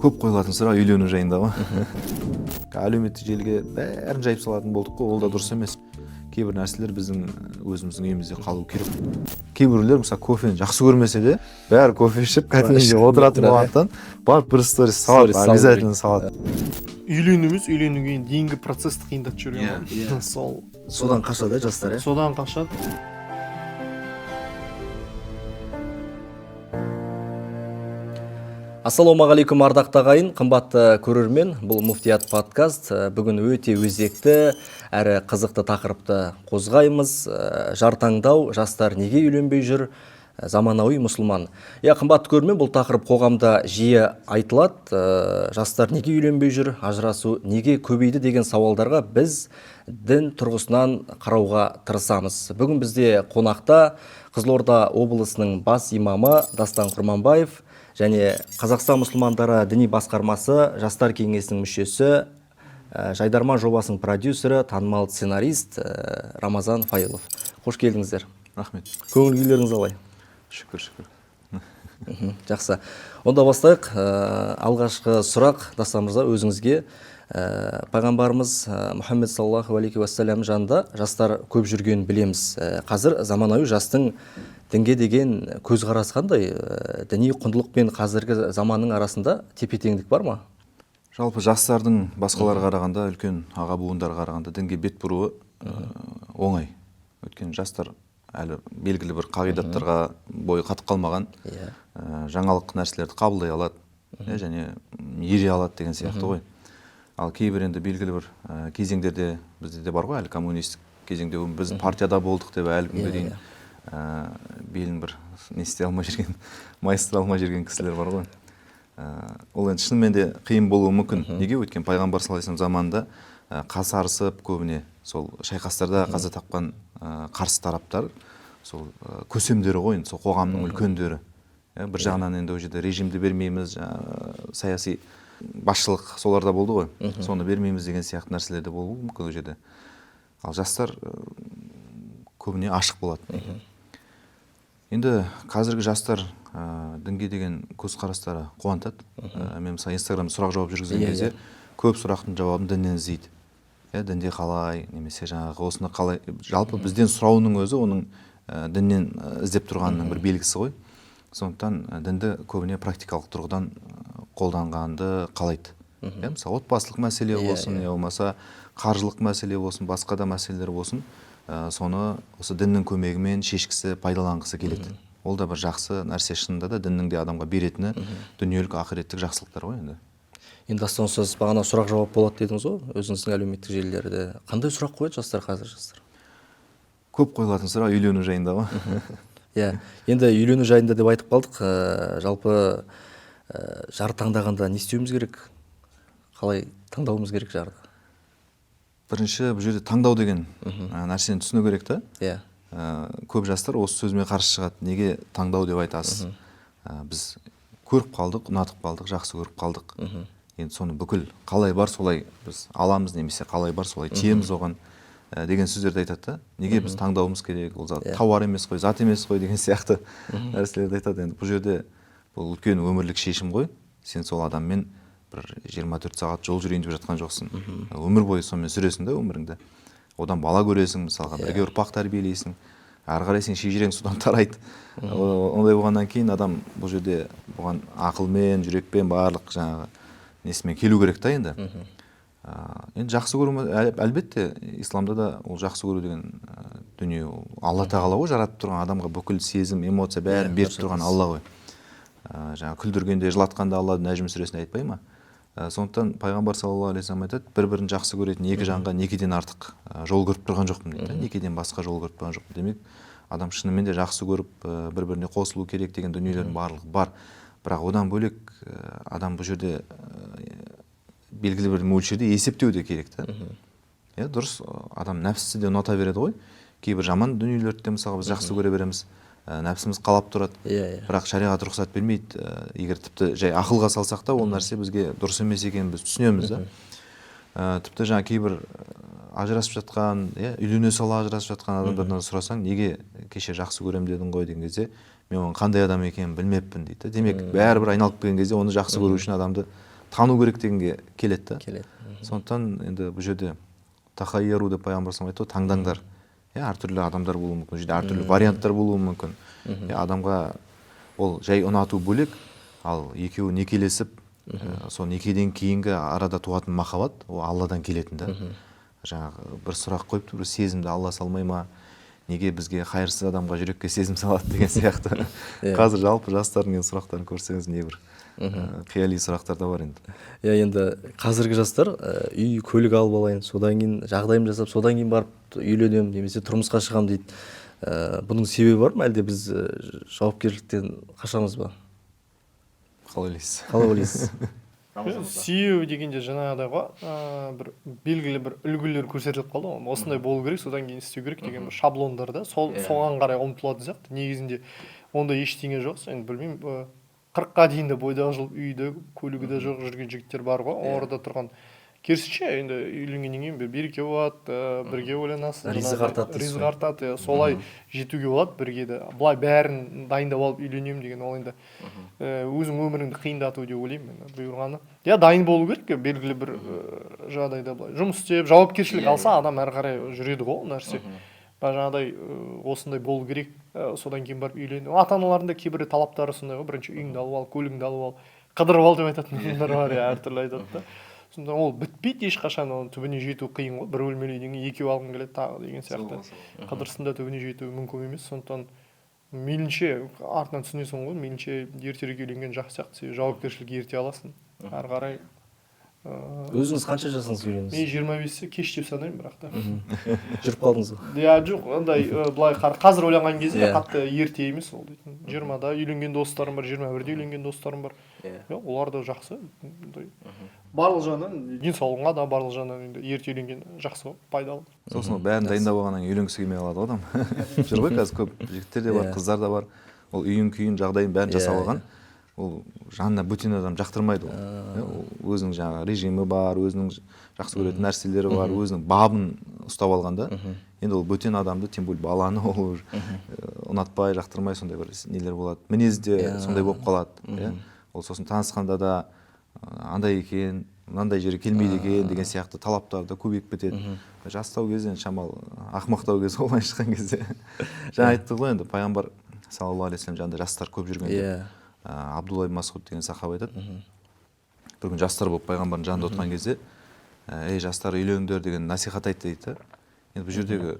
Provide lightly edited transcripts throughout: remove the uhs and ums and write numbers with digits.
Көп қойылатын сұрақ үйлену жайында ма? Әлеуметтік желіге бәрін жайып салатын болдық қой, ол да дұрыс емес. Кейбір нәрселер біздің өзіміздің үйімізде қалу керек. Кейбіреулер мысалы кофені жақсы көрмесе де, бәрі кофе ішіп, кофеге отыратын болғандықтан барып бір сторис салады, обязательно салады. Үйленуіміз үйленуге дейінгі процессті қиындатып жүрген. Содан қашады жастар, Содан қашады. Ассалаумағалейкум ардақты ағайын, қымбатты көрермен, бұл Муфтият подкаст. Бүгін өте өзекті әрі қызықты тақырыпты қозғаймыз. Жар таңдау, жастар неге үйленбей жүр, заманауи мұсылман. Қымбатты көрермен, бұл тақырып қоғамда жиі айтылады. Жастар неге үйленбей жүр, ажырасу неге көбейді деген сауалдарға біз дін тұрғысынан қарауға тырысамыз. Бүгін бізде қонақта Қызылорда облысының бас имамы Дастан Құрманбаев және Қазақстан мұсылмандары діни басқармасы жастар кеңесінің мүшесі, Жайдарман жобасының продюсері, танымал сценарист Рамазан Файылов. Қош келдіңіздер. Рахмет. Көңіл күйлеріңіз қалай? Шүкір. Жақсы. Онда бастайық. Алғашқы сұрақ Дастан мырза өзіңізге. Пайғамбарымыз Мұхаммед саллаллаху алейхи уассалам жанында жастар көп жүргенін білеміз. Қазір заманауи жастың дінге деген көзқарасы қандай? Діни құндылық пен қазіргі заманның арасында тепе-теңдік бар ма? Жалпы жастардың басқаларға қарағанда, үлкен аға буындарға қарағанда дінге бет бұруы оңай. Өйткені жастар әлі белгілі бір қағидаттарға бойы қатып қалмаған, жаңалық нәрселерді қабылдай алады, және ере алады деген сияқты ғой. Ал кейбір енді белгілі бір кезеңдерде бізде де бар ғой, әлі коммунистік кезеңде біз партияда болдық деп әлі күнге дейін белін бір не істей алмай жүрген, майыстыра алмай жүрген кісілер бар ғой. Ол енді шынымен де қиын болуы мүмкін. Неге? Өйткені пайғамбар саллаллаху алейхи вассалам заманында қасарысып, көбіне сол шайқастарда қаза тапқан қарсы тараптар сол көсемдері ғой, сол қоғамның үлкендері. Бір жағынан енді ол жерде режимді бермейміз, саяси басшылық соларда болды ғой. Соны бермейміз деген сияқты нәрселерде болуы мүмкін ол жерде. Ал жастар көбіне ашық болады. Енді қазіргі жастар дінге деген көзқарастары қуантады. Мен мысалы Инстаграмда сұрақ-жауап жүргізген кезде көп сұрақтың жауабын діннен іздейді. Дінде қалай, немесе жаңағы осыны қалай. Жалпы бізден сұрауының өзі оның діннен іздеп тұрғанының бір белгісі ғой. Сондықтан дінді көбіне практикалық тұрғыдан қолданғанды қалайды. Мысалы отбасылық мәселе болсын, не болмаса қаржылық мәселе болсын, басқа да мәселелер болсын, соны осы діннің көмегімен шешкісі, пайдаланғысы келеді. Ол да бір жақсы нәрсе, шынында да діннің де адамға беретіні дүниелік ақыреттік жақсылықтар ғой енді. Енді астан сіз бағана сұрақ-жауап болады дедіңіз ғой, өзіңіздің әлеуметтік желілерде. Қандай сұрақ қояды жастар қазір жастар? Көп қойылатын сұрақ үйлену жайында ма? Енді үйлену жайында деп айтып қалдық. Жалпы жар таңдағанда не істеуіміз керек? Қалай таңдауымыз керек жарды? Бірінші бұл жерде таңдау деген нәрсені түсіну керек та. Көп жастар осы сөзіме қарсы шығады. Неге таңдау деп айтасыз? Біз көріп қалдық, ұнатып қалдық, жақсы көріп қалдық. Енді соны бүкіл қалай бар солай біз аламыз, немесе қалай бар солай тиеміз оған деген сөздерді айтады да. Неге біз таңдауымыз керек? Ол тауар емес қой, зат емес қой деген сияқты нәрселерді айтады. Енді бұл жерде бұл үлкен өмірлік шешім ғой. Сен сол адаммен 24 сағат жол жүрейін деп жатқан жоқсың. Өмір бойы сонымен сүресің да өміріңді. Одан бала көресің, мысалға бірге ұрпақ тәрбиелейсің. Ары қарай сен шежірең содан тарайды. Ондай болғаннан кейін адам бұл жерде бұған ақылмен, жүрекпен, барлық жаңағы несімен келу керек та енді. Енді жақсы көру, әлбетте исламда да ол жақсы көру деген дүние, Алла тағала ғой, жаратып тұрған адамға бүкіл сезім, эмоция бәрін беріп тұрған Алла ғой. Жаңа күлдіргенде, жылатқанда Алла Нәжім сүресінде айтпай ма? Сондықтан пайғамбар саллаллаху алейхи вассалам айтады, бір-бірін жақсы көретін екі жанға некеден артық жол көріп тұрған жоқпын дейді. Некеден басқа жол көріп тұрған жоқпын. Демек, адам шынымен де жақсы көріп, бір-біріне қосылу керек деген дүниелердің барлығы бар. Бірақ одан бөлек адам бұл жерде белгілі бір мөлшерде есептеу де керек та. Дұрыс, адам нәпсісі де ұната береді ғой. Кейбір жаман дүниелерді де мысалға біз жақсы көре береміз. Нәпсіміз қалап тұрады. Бірақ шариғат рұқсат бермейді. Егер тіпті жай ақылға салсақ та, ол нәрсе бізге дұрыс емес екенін біз түсінеміз да. Тіпті жаңа кейбір ажырасып жатқан, үйлене сала ажырасып жатқан адамдардан сұрасаң, неге кеше жақсы көрем дедің ғой деген кезде, мен оның қандай адам екенін білмеппін дейді. Демек, бәрібір айналып келген кезде оны жақсы көру үшін адамды тану керек дегенге келеді да. келеді. Сондықтан енді бұл жерде тахайяру деп пайғамбарымыз айтты ғой, таңдаңдар. Әртүрлі адамдар болуы мүмкін, жерде әртүрлі варианттар болуы мүмкін. Адамға ол жай ұнату бөлек, ал екеуі некелесіп, сол некеден кейінгі арада туатын махаббат, ол Алладан келетін да. Жаңағы бір сұрақ қойыпты, бір сезімді Алла салмай ма, неге бізге қайырсыз адамға жүрекке сезім салады деген сияқты. Қазір жалпы жастардың сұрақтарын көрсеңіз небір қияли сұрақтар да бар енді. Енді қазіргі жастар үй, көлік алып алайын, содан кейін жағдайым жасап, содан кейін барып үйленемін немесе тұрмысқа шығамын дейді. Бұның себебі бар ма, әлде біз жауапкершіліктен қашамыз ба? Қалай ойлайсыз? Қалай ойлайсыз? Себебі дегенде жаңағыдай ғой, бір белгілі бір үлгілер көрсетіліп қалды ғой. Осындай болу керек, содан кейін істеу керек деген бір шаблондарда соған қарай ұмтылатын сияқты. Негізінде онда ештеңе жоқ. Енді білмеймін, 40-қа дейін де бойдағы жыл үйде, көлігі де жоқ жүрген жігіттер бар ғой. Орда тұрған. Керісінше енді үйленгеннен кейін береке болады, бірге ойланасыз. Ризық артады. Ризық артады. Солай жетуге болады бірге де. Былай бәрін дайындап алып үйленемін деген ол енді өзің өміріңді қиындату деп ойлаймын мен бұйырғаны. Дайын болу керек, белгілі бір жағдайда былай жұмыс істеп, жауапкершілік алса адам әрі қарай жүреді ғой ол нәрсе. Жаңағыдай осындай болу керек, содан кейін барып үйлену. Ата-аналардың да кейбір талаптары сондай ғой, бірінші үйіңді алып ал, көлігіңді алып ал, қыдырып ал деп айтатын адамдар бар, әртүрлі айтады да. Сонда ол бітпейді ешқашан, оның түбіне жету қиын ғой. Бір бөлмелі үйден екеу алғың келеді тағы деген сияқты. Қыдырсында түбіне жету мүмкін емес. Сондықтан мейлінше артынан түсінесің ғой, мейлінше ертерек үйленген жақсы сияқты, себебі жауапкершілік ерте аласың. Әрі қарай өзіңіз қанша жасыңыз үйлендіңіз? Мен 25-те кеш деп санаймын, бірақ та. Жүріп қалдыңыз ба? Жоқ, андай былай қазір ойланған кезде қатты ерте емес ол дейтін. 20-да үйленген достарым бар, 21-де үйленген достарым бар. Олар да жақсы. Барлық жағынан денсаулығыңа да барлық жағынан енді ерте үйленген жақсы, пайдалы. Сосын бәрін дайындап алғаннан кейін үйленгісі келмей қалады ғой адам. Жүр ғой қазір көп жігіттер де бар, қыздар да бар. Ол үйін күйін жағдайын бәрін жасап алған. Ол жанына бөтен адам жақтырмайды ол. Өзінің жаңағы режимі бар, өзінің жақсы көретін нәрселері бар, өзінің бабын ұстап алғанда, енді ол бөтен адамды, тем более баланы ол ұнатпай, жақтырмай сондай бір нелер болады. Мінезі де сондай болып қалады. Ол сосын танысқанда да андай екен, мынандай жерге келмейді екен деген сияқты талаптар да көбейіп кетеді. Жастау кезде шамалы ақымақтау кезде, олай шыққан кезде. Жаңа айтты ғой енді пайғамбар саллаллаху алейхи вассалам жанында жастар көп жүргенде. Абдулла ибн Масғуд деген сахаба айтады. Бір күн жастар болып пайғамбардың жанында отырған кезде, ей жастар үйлеңдер деген насихат айтты дейді. Енді бұл жердегі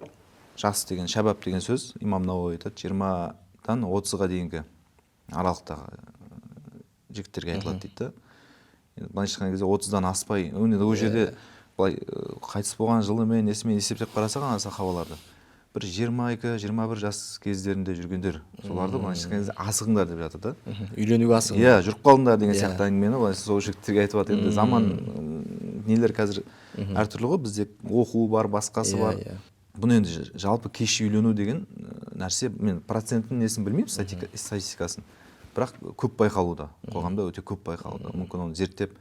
жас деген, шабаб деген сөз имам Науави айтады, 20-дан 30-ға дейінгі аралықтағы жігіттерге айтылады дейді. Былайша айтқан кезде 30-дан аспай, енді ол жерде былай қайтыс болған жылымен несімен есептеп қарасақ ана сахабаларды бір 22-21 жас кездерінде жүргендер, соларды былайша айтқан кезде асығыңдар деп жатыр да. Үйленуге асығыңдар. Иә, жүріп қалдыңдар деген сияқты әңгімені былайша сол жігіттерге айтып жатыр. Енді заман нелер қазір әртүрлі ғой, бізде оқу бар, басқасы бар. Бұны енді жалпы кеш үйлену деген нәрсе, мен процентін несін білмеймін, статистикасын. Бірақ көп байқалуда, қоғамда өте көп байқалуда. Мүмкін оны зерттеп,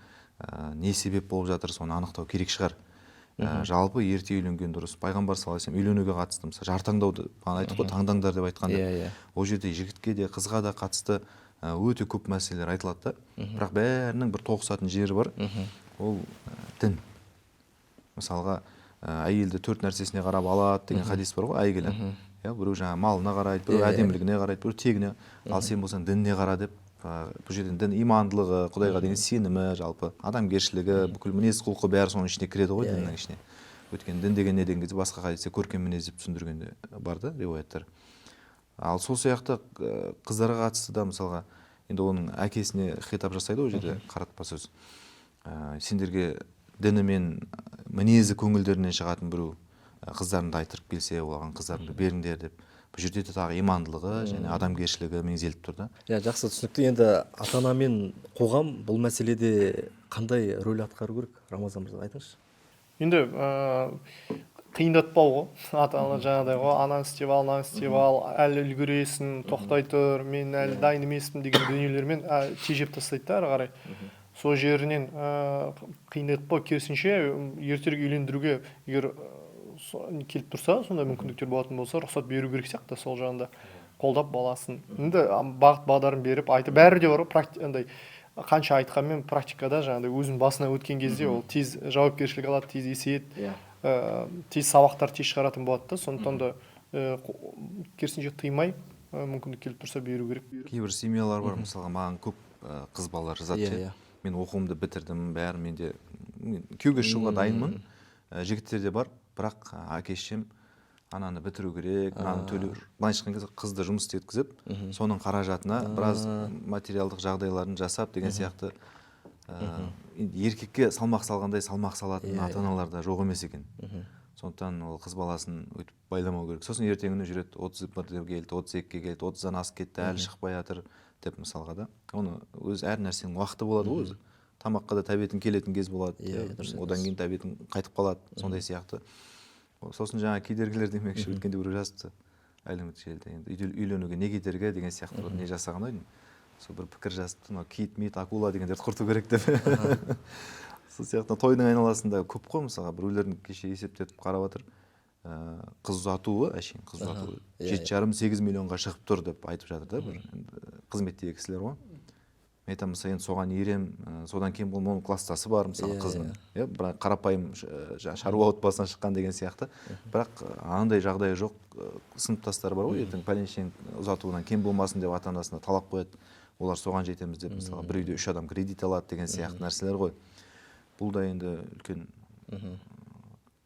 не себеп болып жатыр, соны анықтау керек шығар. Жалпы ерте үйленген дұрыс. Пайғамбар саллаллаху алейхи вассалам үйленуге қатысты, мысалы жар таңдауды айттық қой, таңдаңдар деп айтқанда, ол жерде жігітке де қызға да қатысты өте көп мәселелер айтылады да. Бірақ бәрінің бір тоғысатын жері бар. Ол дін. Мысалға әйелді 4 нәрсесіне қарап алады деген хадис бар ғой, әйгілі. Біреу жаңа малына қарайды, біреу әдемілігіне қарайды, біреу тегіне. Ал сен болсаң дініне қара деп. Бұл жерден дін имандылығы, Құдайға деген сенімі, жалпы адамгершілігі, бүкіл мінез құлқы бәрі соның ішіне кіреді ғой, діннің ішіне. Өйткені дін деген не деген кезде басқа хадисте көркем мінез деп түсіндіргенде бар да риуаяттар. Ал сол сияқты қыздарға қатысты да мысалға енді оның әкесіне хитап жасайды ол жерде қаратпа сөз. Сендерге діні мен мінезі көңілдерінен шығатын біреу қыздарыңды айтырып келсе, олаған қыздарыңды беріңдер деп. Бұл жерде тағы имандылығы және адамгершілігі меңзеліп тұр да. Жақсы түсінікті. Енді ата-ана мен қоғам бұл мәселеде қандай рөл атқару керек? Рамазан мырза айтыңызшы. Енді қиындатпау ғой. Ата-ана жаңағыдай ғой, ананы істеп ал, мынаны істеп ал, әлі үлгересің, тоқтай тұр, мен әлі дайын емеспін деген дүниелермен тежеп тастайды да ары қарай. Сол жерінен қиындатпау, керісінше ертерек үйлендіруге егер келіп тұрса, сондай мүмкіндіктер болатын болса, рұқсат беру керек сияқты сол жағында қолдап баласын. Енді бағыт бағдарын беріп, айтып, бәрі де бар ғой, қанша айтқанмен практикада жаңағыдай өзінің басына өткен кезде ол тез жауапкершілік алады, тез есейеді, тез сабақтар тез шығаратын болады да. Сондықтан да керісінше тыймай мүмкіндік келіп тұрса беру керек. Кейбір семьялар бар, мысалға маған көп қыз балалар жазады. Мен оқуымды бітірдім, бәрі менде күйеуге шығуға дайынмын. Жігіттер де бар, бірақ әке-шешем ананы бітіру керек, ананы төлеу. Былайша айтқан кезде қызды жұмыс істеткізіп, соның қаражатына біраз материалдық жағдайларын жасап деген сияқты еркекке салмақ салғандай салмақ салатын ата-аналар да жоқ емес екен. Сондықтан ол қыз баласын өйтіп байламау керек. Сосын ертеңіне жүреді, 31-ге келді, 32-ге келді, 30-дан асып кетті, әлі шықпай жатыр деп мысалға да. Оны өз әр нәрсенің уақыты болады ғой өзі. Тамаққа да тәбетің келетін кез болады, одан кейін тәбетің қайтып қалады, сондай сияқты. Сосын жаңа кедергілер демекші, өткенде біреу жазыпты әлеуметтік желіде, енді үйленуге не кедергі деген сияқты бір не жасаған ойдым. Сол бір пікір жазыпты, мынау кит, мит, акула дегендерді құрту керек деп. Сол сияқты тойдың айналасында көп қой, мысалға біреулердің кеше есептетіп қарап жатыр, қыз ұзатуы, әшейін қыз ұзатуы 7,5-8 миллионға шығып тұр деп айтып жатыр да, бір қызметтегі кісілер ғой. Мен айтамын, мысалы енді соған ерем, содан кейін бұл оның класстасы бар, мысалы қыздың, бірақ қарапайым шаруа отбасынан шыққан деген сияқты, бірақ андай жағдайы жоқ, сыныптастары бар ғой, ертең пәленшең ұзатуынан кем болмасын деп ата-анасына талап қояды, олар соған жетеміз деп, мысалы бір үйде 3 адам кредит алады деген сияқты нәрселер ғой. Бұл да енді үлкен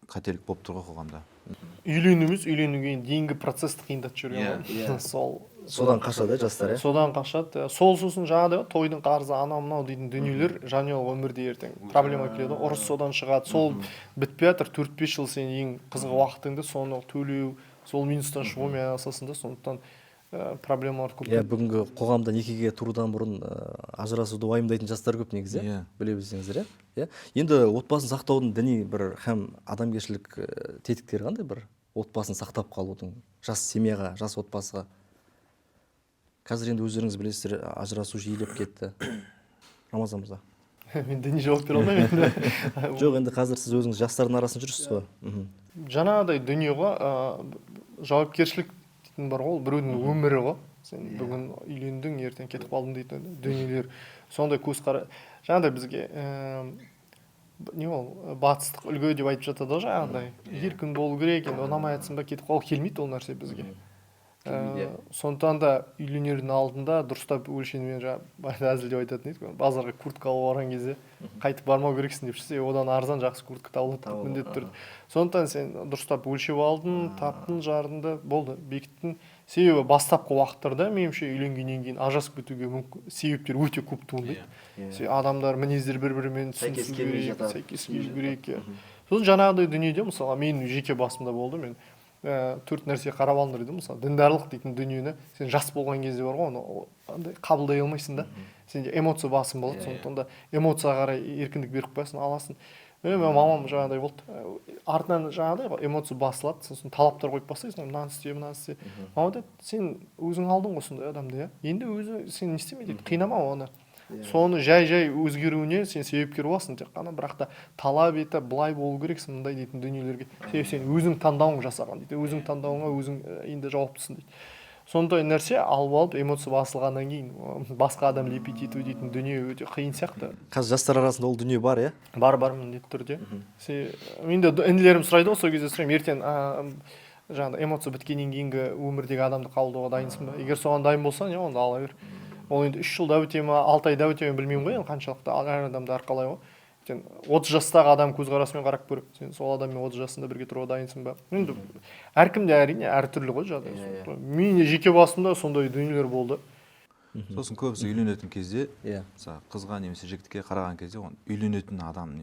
қателік болып тұр ғой қоғамда. Үйленуге дейінгі процессті қиындатып жүрген ғой. Содан қашады жастар, Содан қашады. Сосын жаңағыдай тойдың қарызы, анау мынау дейтін дүниелер жанұялық өмірде ертең проблема келеді. Ұрыс содан шығады. Сол бітпей жатыр. 4-5 жыл сен ең қызық уақытыңды соны төлеу, сол минустан шығумен айналысасың да. Сондықтан проблемалар көп. Бүгінгі қоғамда некеге тұрудан бұрын ажырасуды уайымдайтын жастар көп негізі, біле білсеңіздер. Енді отбасын сақтаудың діни бір һәм адамгершілік тетіктері қандай бір отбасын сақтап қалудың жас семьяға, жас отбасыға? Қазір енді өздеріңіз білесіздер, ажырасу жиілеп кетті. Рамазан мырза. Мен діни жауап бере алмаймын. Жоқ, енді қазір сіз өзіңіз жастардың арасында жүрсіз ғой. Жаңағыдай дүниеға жауапкершілік дейтін бар ғой, біреудің өмірі ғой. Сен бүгін үйлендің, ертең кетіп қалдың дейтін дүниелер. Сондай көзқара. Жаңағыдай бізге не ол батыстық үлгі деп айтып жатады ғой, жаңағыдай. Еркін болу керек, енді ұнамай жатсың ба кетіп қал, келмейді ол нәрсе бізге. Сондықтан да үйленердің алдында дұрыстап өлшеумен жаңа әзілдеп айтатын еді, базарға куртка алуға барған кезде қайтып бармау керексің деп шықса, одан арзан жақсы куртка табылады міндетті түрде. Сондықтан сен дұрыстап өлшеп алдың, таптың, жардың болды, бекіттің. Себебі бастапқы уақыттарда меніңше үйленгеннен кейін ажырасып кетуге мүмкін себептер өте көп туындайды. Адамдар мінездер бір-бірімен түсінісу керек, сәйкес келу керек. Сосын жаңағыдай дүниеде мысалға менің жеке басымда болды, мен 4 нәрсе қарап алыңдар дейді, мысалы діндарлық дейтін дүниені сен жас болған кезде бар ғой, оны қабылдай алмайсың да, сенде эмоция басым болады, сондықтан да эмоцияға қарай еркіндік беріп қоясың, аласың. Мен мамам жаңағыдай болды, артынан жаңағыдай эмоция басылады, сосын талаптар қойып бастайсың, мынаны істе, мынаны істе. Мама дейді, сен өзің алдың ғой сондай адамды, енді өзі сен не істеме дейді, қинама оны. Соны жай өзгеруіне сен себепкер боласың, тек қана, бірақ та талап етіп былай болу керексің мындай дейтін дүниелерге. Себебі сен өзің таңдауың жасаған дейді, өзің таңдауыңа өзің енді жауаптысың дейді. Сондай нәрсе алып эмоция басылғаннан кейін басқа адам лепить ету дейтін дүние өте қиын сияқты. Қазір жастар арасында ол дүние бар, иә? Бар міндетті түрде. Менде інілерім сұрайды ғой, сол кезде сұраймын, ертең жаңағыдай эмоция біткеннен кейінгі өмірдегі адамды қабылдауға дайынсың ба? Егер соған дайын болсаң, онда ала бер. Ол енді 3 жылда өте ма, 6 айда өте ме білмеймін ғой, қаншалықты әр адамды арқалай ғой. Сен 30 жастағы адам көзқарасымен қарап көр, сен сол адаммен 30 жасында бірге тұруға дайынсың ба? Енді әркімде әрине әртүрлі ғой жағдай. Мен жеке басымда сондай дүниелер болды. Сосын көбісі үйленетін кезде, қызға немесе жігітке қараған кезде, үйленетін адам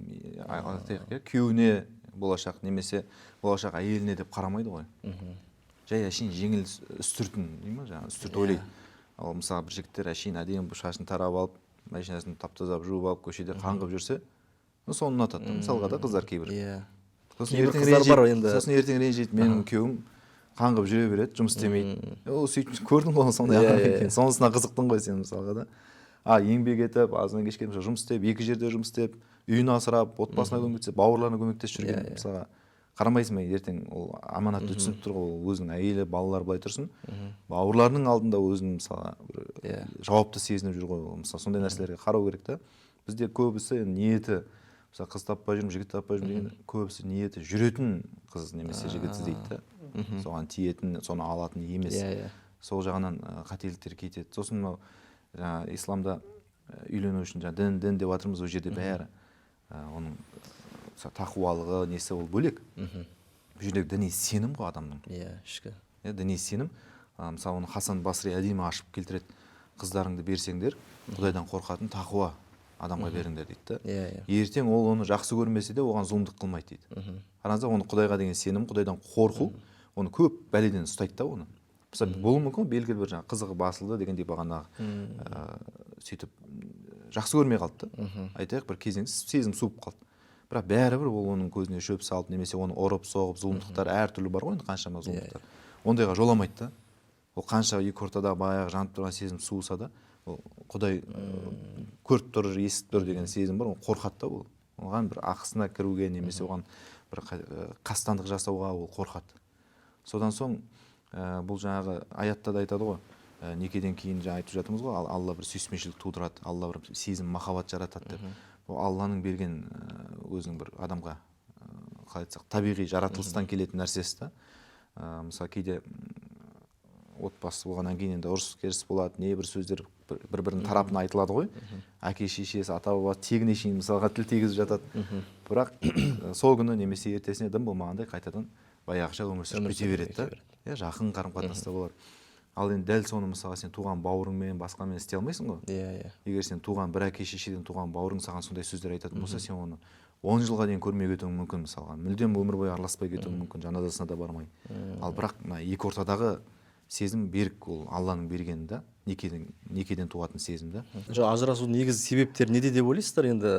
күйеуіне болашақ немесе болашақ әйеліне деп қарамайды ғой. Жай әшейін жеңіл үстіртін, үстірт ойлайды. Ал мысалы бір жігіттер әшейін әдемі шашын тарап алып, машинасын таптазап жуып алып, көшеде қаңғып жүрсе, соны ұнатады. Мысалға да қыздар кейбір. Сосын ертең ренжиді, менің күйеуім қаңғып жүре береді, жұмыс істемейді. Ол сөйтіп көрдің ғой сондай адам екен. Сонысына қызықтың ғой сен мысалға да. Еңбек етіп, азынан кешке жұмыс істеп, 2 жерде жұмыс істеп, үйін асырап, отбасына көмектесіп, бауырларына көмектесіп жүрген мысалға қарамайсың ба ертең ол аманатты түсініп тұр ғой, ол өзінің әйелі балалары былай тұрсын, бауырларының алдында өзін мысалы жауапты сезініп жүр ғой, мысалы сондай нәрселерге қарау керек та. Бізде көбісі ниеті, мысалы қыз таппай жүрмін, жігіт таппай жүрмін деген, көбісі ниеті жүретін қыз немесе жігіт іздейді да, соған тиетін, соны алатын емес. Сол жағынан қателіктер кетеді. Сосын мынау жаңағы исламда үйлену үшін жаңағы дін деп жатырмыз, ол жерде бәрі оның тақуалығы несі ол бөлек. Бұл жердегі діни сенім ғой адамның. Ішкі. Діни сенім. Мысалы оны Хасан Басри әдемі ашып келтіреді. Қыздарыңды берсеңдер, Құдайдан қорқатын тақуа адамға беріңдер дейді да. Ертең ол оны жақсы көрмесе де оған зұлымдық қылмайды дейді. Қараңыздар, оны Құдайға деген сенім, Құдайдан қорқу, оны көп бәледен ұстайды да оны. Мысалы болуы мүмкін белгілі бір жаңағы қызығы басылды дегендей бағанағы сөйтіп жақсы көрмей қалды да. Айтайық бір кезеңсіз сезім суып қалды. Бірақ бәрібір ол оның көзіне шөп салып немесе оны ұрып соғып зұлымдықтар әртүрлі бар ғой, енді қаншама зұлымдықтар. Ондайға жоламайды да. Ол қанша екі ортада баяғы жанып тұрған сезім суыса да, ол Құдай көріп тұр, естіп тұр деген сезім бар, ол қорқады да ол. Оған бір ақысына кіруге немесе оған бір қастандық жасауға ол қорқады. Содан соң бұл жаңағы аятта да айтады ғой, некеден кейін жаңа айтып жатырмыз ғой, Алла бір сүйіспеншілік тудырады, Алла бір сезім, махаббат жаратады деп. Ол Алланың берген өзінің бір адамға қалай айтсақ табиғи жаратылыстан келетін нәрсесі да. Мысалы кейде отбасы болғаннан кейін енді ұрыс керіс болады, не бір сөздер бір-бірінің тарапына айтылады ғой. Әке шешесі, ата бабасы тегіне шейін мысалға тіл тигізіп жатады. Бірақ сол күні немесе ертесіне дым болмағандай қайтадан баяғыша өмір сүріп кете береді да. Жақын қарым-қатынаста болады. Ал енді дәл соны мысалға сен туған бауырыңмен, басқамен істей алмайсың ғой. Егер сен туған бір әке шешеден туған бауырың саған сондай сөздер айтатын болса, сен оны 10 жылға дейін көрмей кетуің мүмкін мысалға. Мүлдем өмір бойы араласпай кетуің мүмкін, жаназасына да бармай. Ал бірақ мына екі ортадағы сезім берік, ол Алланың бергені да, некеден туатын сезім да. Ажырасудың негізгі себептері неде деп ойлайсыздар? Енді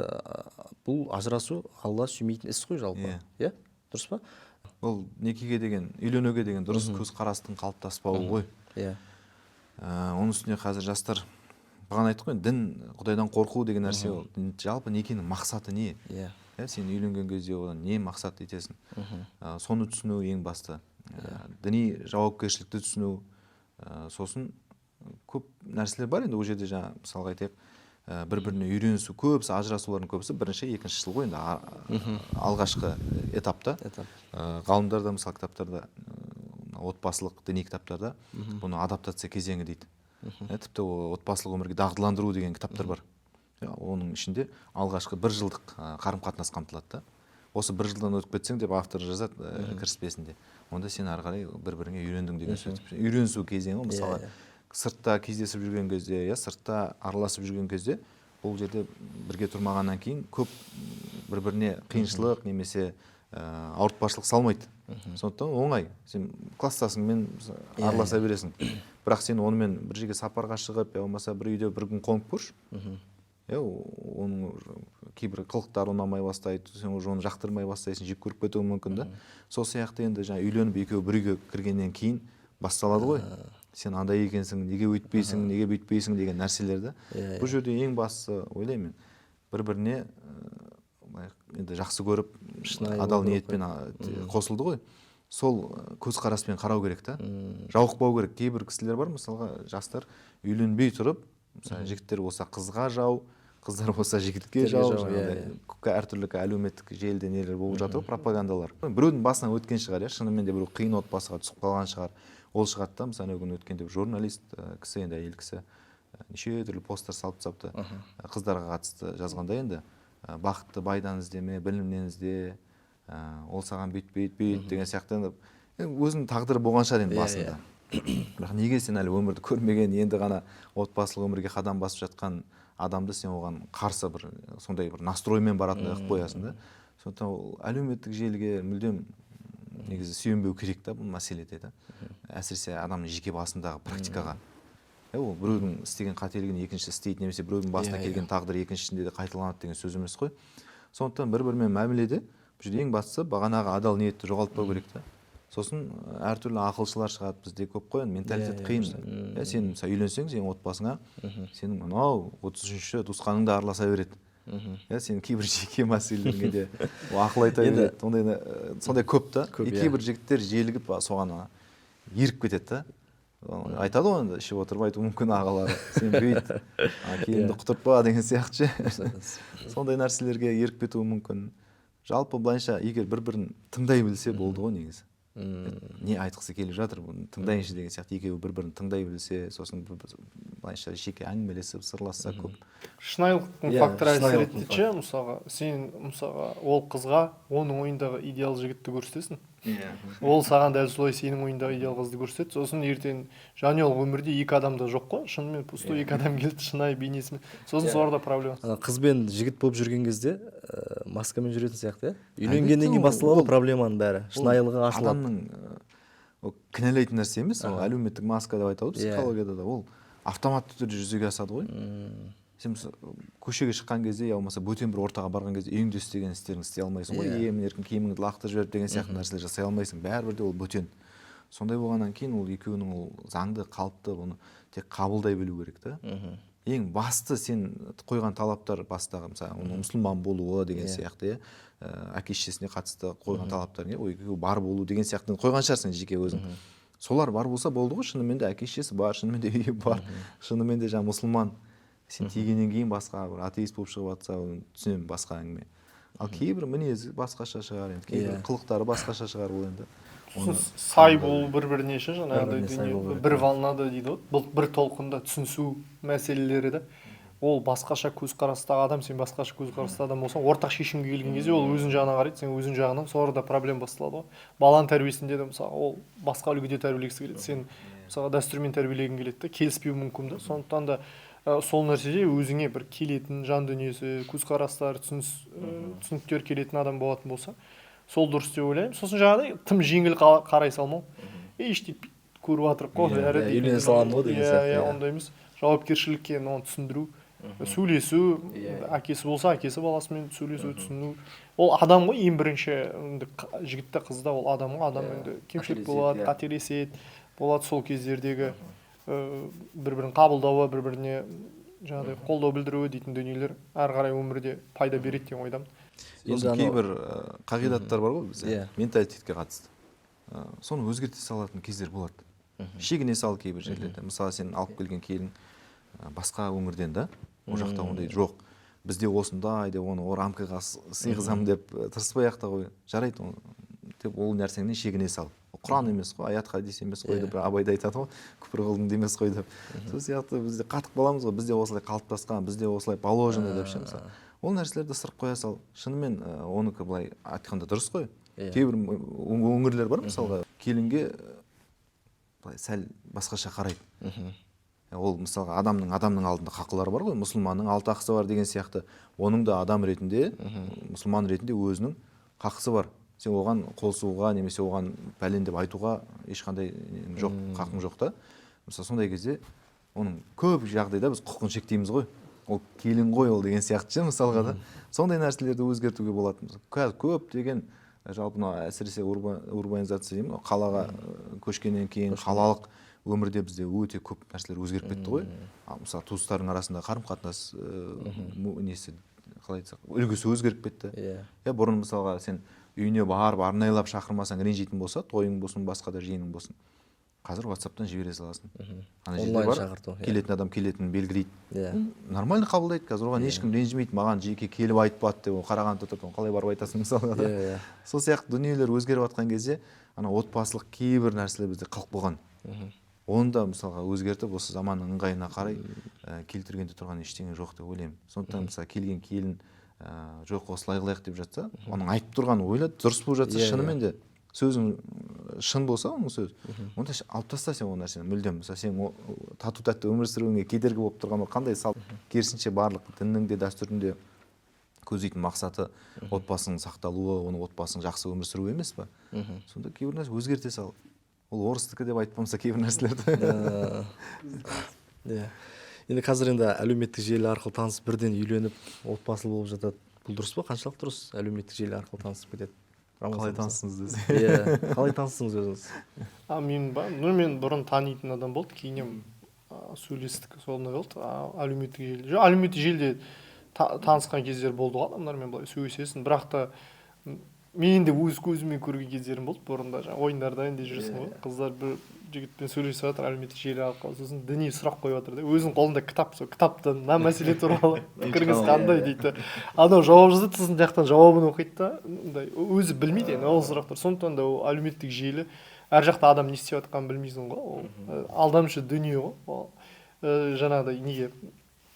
бұл ажырасу Алла сүймейтін іс қой жалпы. Иә? Дұрыс па? Ол некеге деген, үйленуге деген дұрыс көзқарастың қалыптаспауы ғой. Оның үстіне қазір жастар бағана айттық қой, дін, Құдайдан қорқу деген нәрсе, жалпы некенің мақсаты не? Сен үйленген кезде одан не мақсат етесің? Соны түсіну ең басты. Діни жауапкершілікті түсіну. Сосын көп нәрселер бар енді ол жерде, жаңа мысалға айтайық, бір-біріне үйренісу, көбісі ажырасулардың көбісі бірінші, екінші жыл ғой енді алғашқы этапта. Ғалымдар да мысалы кітаптарда, отбасылық діни кітаптарда бұны адаптация кезеңі дейді. Тіпті отбасылық өмірге дағдыландыру деген кітаптар бар. Оның ішінде алғашқы бір жылдық қарым-қатынас қамтылады да. Осы бір жылдан өтіп кетсең деп автор жазады кіріспесінде. Онда сен ары қарай бір-біріңе үйрендің деген сөз. Үйренісу кезеңі мысалы сыртта кездесіп жүрген кезде, сыртта араласып жүрген кезде бұл жерде бірге тұрмағаннан кейін көп бір-біріне қиыншылық немесе ауыртпашылық салмайды. Сондықтан оңай. Сен класстасыңмен араласа бересің. Бірақ сен онымен бір жерге сапарға шығып, болмаса бір үйде бір күн қонып көрші. Оның кейбір қылықтары ұнамай бастайды, сен уже оны жақтырмай бастайсың, жек көріп кетуің мүмкін да. Сол сияқты енді жаңа үйленіп екеуі бір үйге кіргеннен кейін басталады ғой. Сен андай екенсің, неге өйтпейсің, неге бүйтпейсің деген нәрселерді. Бұл жерде ең бастысы ойлаймын, бір-біріне енді жақсы көріп, адал ниетпен қосылды ғой. Сол көзқараспен қарау керек та. Жауықпау керек. Кейбір кісілер бар, мысалға жастар үйленбей тұрып, мысалы жігіттер болса қызға жау, қыздар болса жігітке жау, әртүрлі әлеуметтік желіде нелер болып жатыр, пропагандалар. Біреудің басынан өткен шығар, шынымен де біреу қиын отбасыға түсіп қалған шығар. Ол шығады да, мысалы күн өткенде журналист кісі, енді әйел кісі неше түрлі посттар салып тастапты. Қыздарға қатысты жазғанда енді бақытты байдан іздеме, білімнен ізде, ол саған бүйтпейді деген сияқты өзінің тағдыры болған шығар енді басында. Бірақ неге сен әлі өмірді көрмеген, енді ғана отбасылық өмірге қадам басып жатқан адамды сен оған қарсы бір сондай бір настроймен баратындай қылып қоясың да. Сондықтан ол әлеуметтік желіге мүлдем негізі сүйенбеу керек та бұл мәселеде да. Әсіресе адамның жеке басындағы практикаға. Ол біреудің істеген қателігін екінші істейді, немесе біреудің басына келген тағдыр екіншісінде де қайталанады деген сөз емес қой. Сондықтан бір-бірімен мәміледе бұл жерде ең бастысы бағанағы адал ниетті жоғалтпау керек та. Сосын әртүрлі ақылшылар шығады, бізде көп қой, менталитет қиын. Сен үйленсең, сен отбасыңа, сенің мынау 33-ші туысқаның да араласа береді. иә сенің кейбір жеке мәселелеріңе де ақыл айта береді, сондай көп та. Кейбір жігіттер желігіп соған еріп кетеді да. Айтады ғой енді ішіп отырып айтуы мүмкін ағалары, сен бүйт, келінді құтыртпа деген сияқты ше. Сондай нәрселерге еріп кетуі мүмкін. Жалпы былайша егер бір-бірін тыңдай білсе болды ғой негізі. Не айтқысы келіп жатыр, бұны тыңдайыншы деген сияқты екеуі бір-бірін тыңдай білсе, сосын былайша жеке әңгімелесіп сырласса көп. Шынайылықтың факторы әсер етеді ше, мысалға сен мысалға ол қызға оның ойындағы идеал жігітті көрсетесің, ол саған дәл солай сенің ойындағы идеал қызды көрсетеді, сосын ертең жанұялық өмірде екі адам да жоқ қой, шынымен пустой екі адам келді шынайы бейнесімен, сосын соларда проблема. Қыз бен жігіт болып жүрген кезде маскамен жүретін сияқты, үйленгеннен кейін басталады проблеманың бәрі, шынайылығы ашылады. Кінәлайтын нәрсе емес, ол әлеуметтік маска деп айтады психологияда да, ол автоматты түрде жүзеге асады ғой. Сен көшеге шыққан кезде, я болмаса бөтен бір ортаға барған кезде үйіңде істеген істеріңді істей алмайсың ғой, емін еркін киіміңді лақтырып жіберіп деген сияқты нәрселер жасай алмайсың, бәрібір де ол бөтен. Сондай болғаннан кейін ол екеуінің ол заңды қалыпты, оны тек қабылдай білу керек та. Ең басты сен қойған талаптар бастағы, мысалы оның мұсылман болуы деген сияқты, әке шешесіне қатысты қойған талаптар, екеуі бар болу деген сияқты қойған шығарсың жеке өзің. Солар бар болса болды ғой, шынымен де әке шешесі бар, шынымен де үйі бар, шынымен де жаңа мұсылман. Сен тигеннен кейін басқа бір атеист болып шығып жатса, түсінемін, басқа әңгіме. Ал кейбір мінезі басқаша шығар, енді кейбір қылықтары басқаша шығар ол енді. Сай болу бір-біріне ше, жаңағыдай дүние бір волнада дейді ғой, бұл бір толқында түсінісу мәселелері де. Ол басқаша көзқарастағы адам, сен басқаша көзқарасты адам болсаң, ортақ шешімге келген кезде ол өзің жағына қарайды, сен өзің жағынан, соларда проблема басталады ғой. Баланың тәрбиесінде де мысалы ол басқа үлгіде тәрбиелегісі келеді, сен мысалы дәстүрмен тәрбиелегің келеді де, келіспеуі мүмкін да. Сондықтан да сол нәрседе өзіңе бір келетін жан дүниесі, көзқарастар, түсініктер келетін адам болатын болса, сол дұрыс деп ойлаймын. Сосын жаңағыдай тым жеңіл қарай салмау. Ештеңе көріп жатырық қой, үйлене саламын ғой деген сияқты. Ондай емес. Жауапкершілікке оны түсіндіру, сөйлесу, әкесі болса әкесі баласымен сөйлесу, түсіну. Ол адам ғой, ең бірінші жігітті қызда ол адам ғой, адам енді кемшілік болады, қателеседі, болады сол кездердегі бір-бірін қабылдауы, бір-біріне жаңағыдай қолдау білдіруі дейтін дүниелер әрі қарай өмірде пайда береді деген ойдамын. Сосын кейбір қағидаттар бар ғой бізде, менталитетке қатысты. Соны өзгерте салатын кездер болады. Шегіне сал кейбір жерлерде. Мысалы сен алып келген келін басқа өңірден да, ол жақта ондай жоқ. Бізде осындай деп оны рамкаға сыйғызамын деп тырыспай ақ та қой. Жарайды, ол нәрсеңнен шегіне сал. Құран емес қой, аят хадис емес қой деп Абайда айтады ғой, күпір қылдың демес қой деп. Сол сияқты бізде қатық боламыз ғой, бізде осылай қалыптасқан, бізде осылай положено деп ше мысалы. Ол нәрселерді сырып қоя сал. Шынымен оныкі былай айтқанда дұрыс қой. Кейбір өңірлер бар мысалға, келінге былай сәл басқаша қарайды. Ол мысалға адамның алдында хақылары бар ғой, мұсылманның алты ақысы бар деген сияқты. Оның да адам ретінде, мұсылман ретінде өзінің хақысы бар. Сен оған қосуға немесе оған пәлен деп айтуға ешқандай жоқ, хақың жоқ та. Мысалы сондай кезде оның көп жағдайда біз құқығын шектейміз ғой. Ол келін ғой ол деген сияқты мысалға да. Сондай нәрселерді өзгертуге болады. Көп деген жалпы әсіресе урбанизация деймін, қалаға көшкеннен кейін қалалық өмірде бізде өте көп нәрселер өзгеріп кетті ғой. Мысалы туыстардың арасында қарым-қатынас несі қалай айтсақ, үлгісі өзгеріп кетті. Бұрын мысалға сен үйіне барып арнайлап шақырмасаң ренжитін болса, тойың болсын, басқа да жиының болсын. Қазір WhatsApp-тан жібере саласың. Ана жерде бар, келетін адам келетінін белгілейді. Нормально қабылдайды қазір, оған ешкім ренжімейді, маған жеке келіп айтпады деп, қарағанды тұрып, қалай барып айтасың мысалға. Сол сияқты дүниелер өзгеріп жатқан кезде, ана отбасылық кейбір нәрселер бізде қалып қойған. Оны да мысалға өзгертіп, осы заманның ыңғайына қарай келтіргенде тұрған ештеңе жоқ деп ойлаймын. Сондықтан мысалы келген келін жоқ осылай қылайық деп жатса, оның айтып тұрғаны ойлады, дұрыс болып жатса, шынымен де сөзің шын болса, оның сөз, онда алып таста сен ол нәрсені мүлдем. Мысалы сен тату-тәтті өмір сүруіңе кедергі болып тұрған қандай салт, керісінше барлық діннің де дәстүрдің де көздейтін мақсаты отбасының сақталуы, оны отбасының жақсы өмір сүруі емес па? Сонда кейбір нәрсе өзгерте сал. Ол орыстікі деп айтпамса кейбір нәрселерді. Енді қазір енді әлеуметтік желі арқылы танысып бірден үйленіп отбасылы болып жатады. Бұл дұрыс па? Қаншалық дұрыс әлеуметтік желі арқылы танысып кетеді? Қалай таныстыңыз десе? Қалай таныстыңыз өзіңіз? Мен бұрын танитын адам болды, кейіннен сөйлестік, сондай болды. Әлеуметтік желіде танысқан кездер болды ғой адамдармен былай сөйлесесің, бірақ та мен де өз көзіммен көрген кездерім болды бұрында, жаңағы ойындарда енді жүрсің ғой, қыздар бір жігітпен сөйлесіп жатыр әлеуметтік желі арқылы, сосын діни сұрақ қойып жатыр да, өзінің қолында кітап, сол кітаптан мына мәселе туралы пікіріңіз қандай дейді, анау жауап жазады, сосын жақтан жауабын оқиды да, мындай өзі білмейді енді ол сұрақтар, сондықтан да ол әлеуметтік желі әр жақта адам не істеп жатқанын білмейсің ғой, ол алдамшы дүние ғой, ол жаңағыдай неге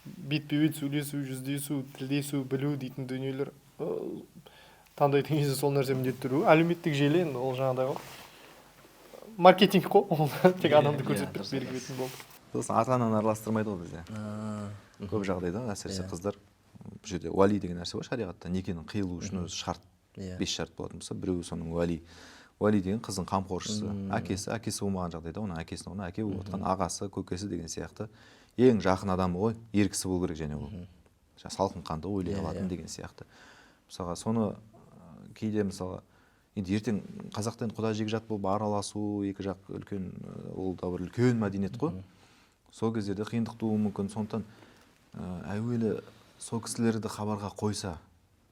бетпе бет сөйлесу, жүздесу, тілдесу, білу дейтін дүниелер таңдайтын кезде сол нәрсе міндетті түрде әлеуметтік желі енді ол жаңағыдай ғой, маркетинг қой, ол тек адамды көрсетіп беріп белгілейтін болды. сосын ата ананы араластырмайды ғой бізде көп жағдайда, әсіресе қыздар бұл жерде уәли деген нәрсе бар шариғатта, некенің қиылуы үшін өзі шарт, 5 шарт болатын болса, біреуі соның уәли деген қыздың қамқоршысы, әкесі болмаған жағдайда оның әкесінің оны әке болып отқан ағасы, көкесі деген сияқты ең жақын адамы ғой, ер кісі болу керек, және ол салқын қанды ойлай алатын деген сияқты. Мысалға соны кейде мысалы енді ертең қазақта енді құда жекжат болып араласу, екі жақ үлкен, ол да бір үлкен мәдениет қой. Сол кездерде қиындық тууы мүмкін, сондықтан әуелі сол кісілерді хабарға қойса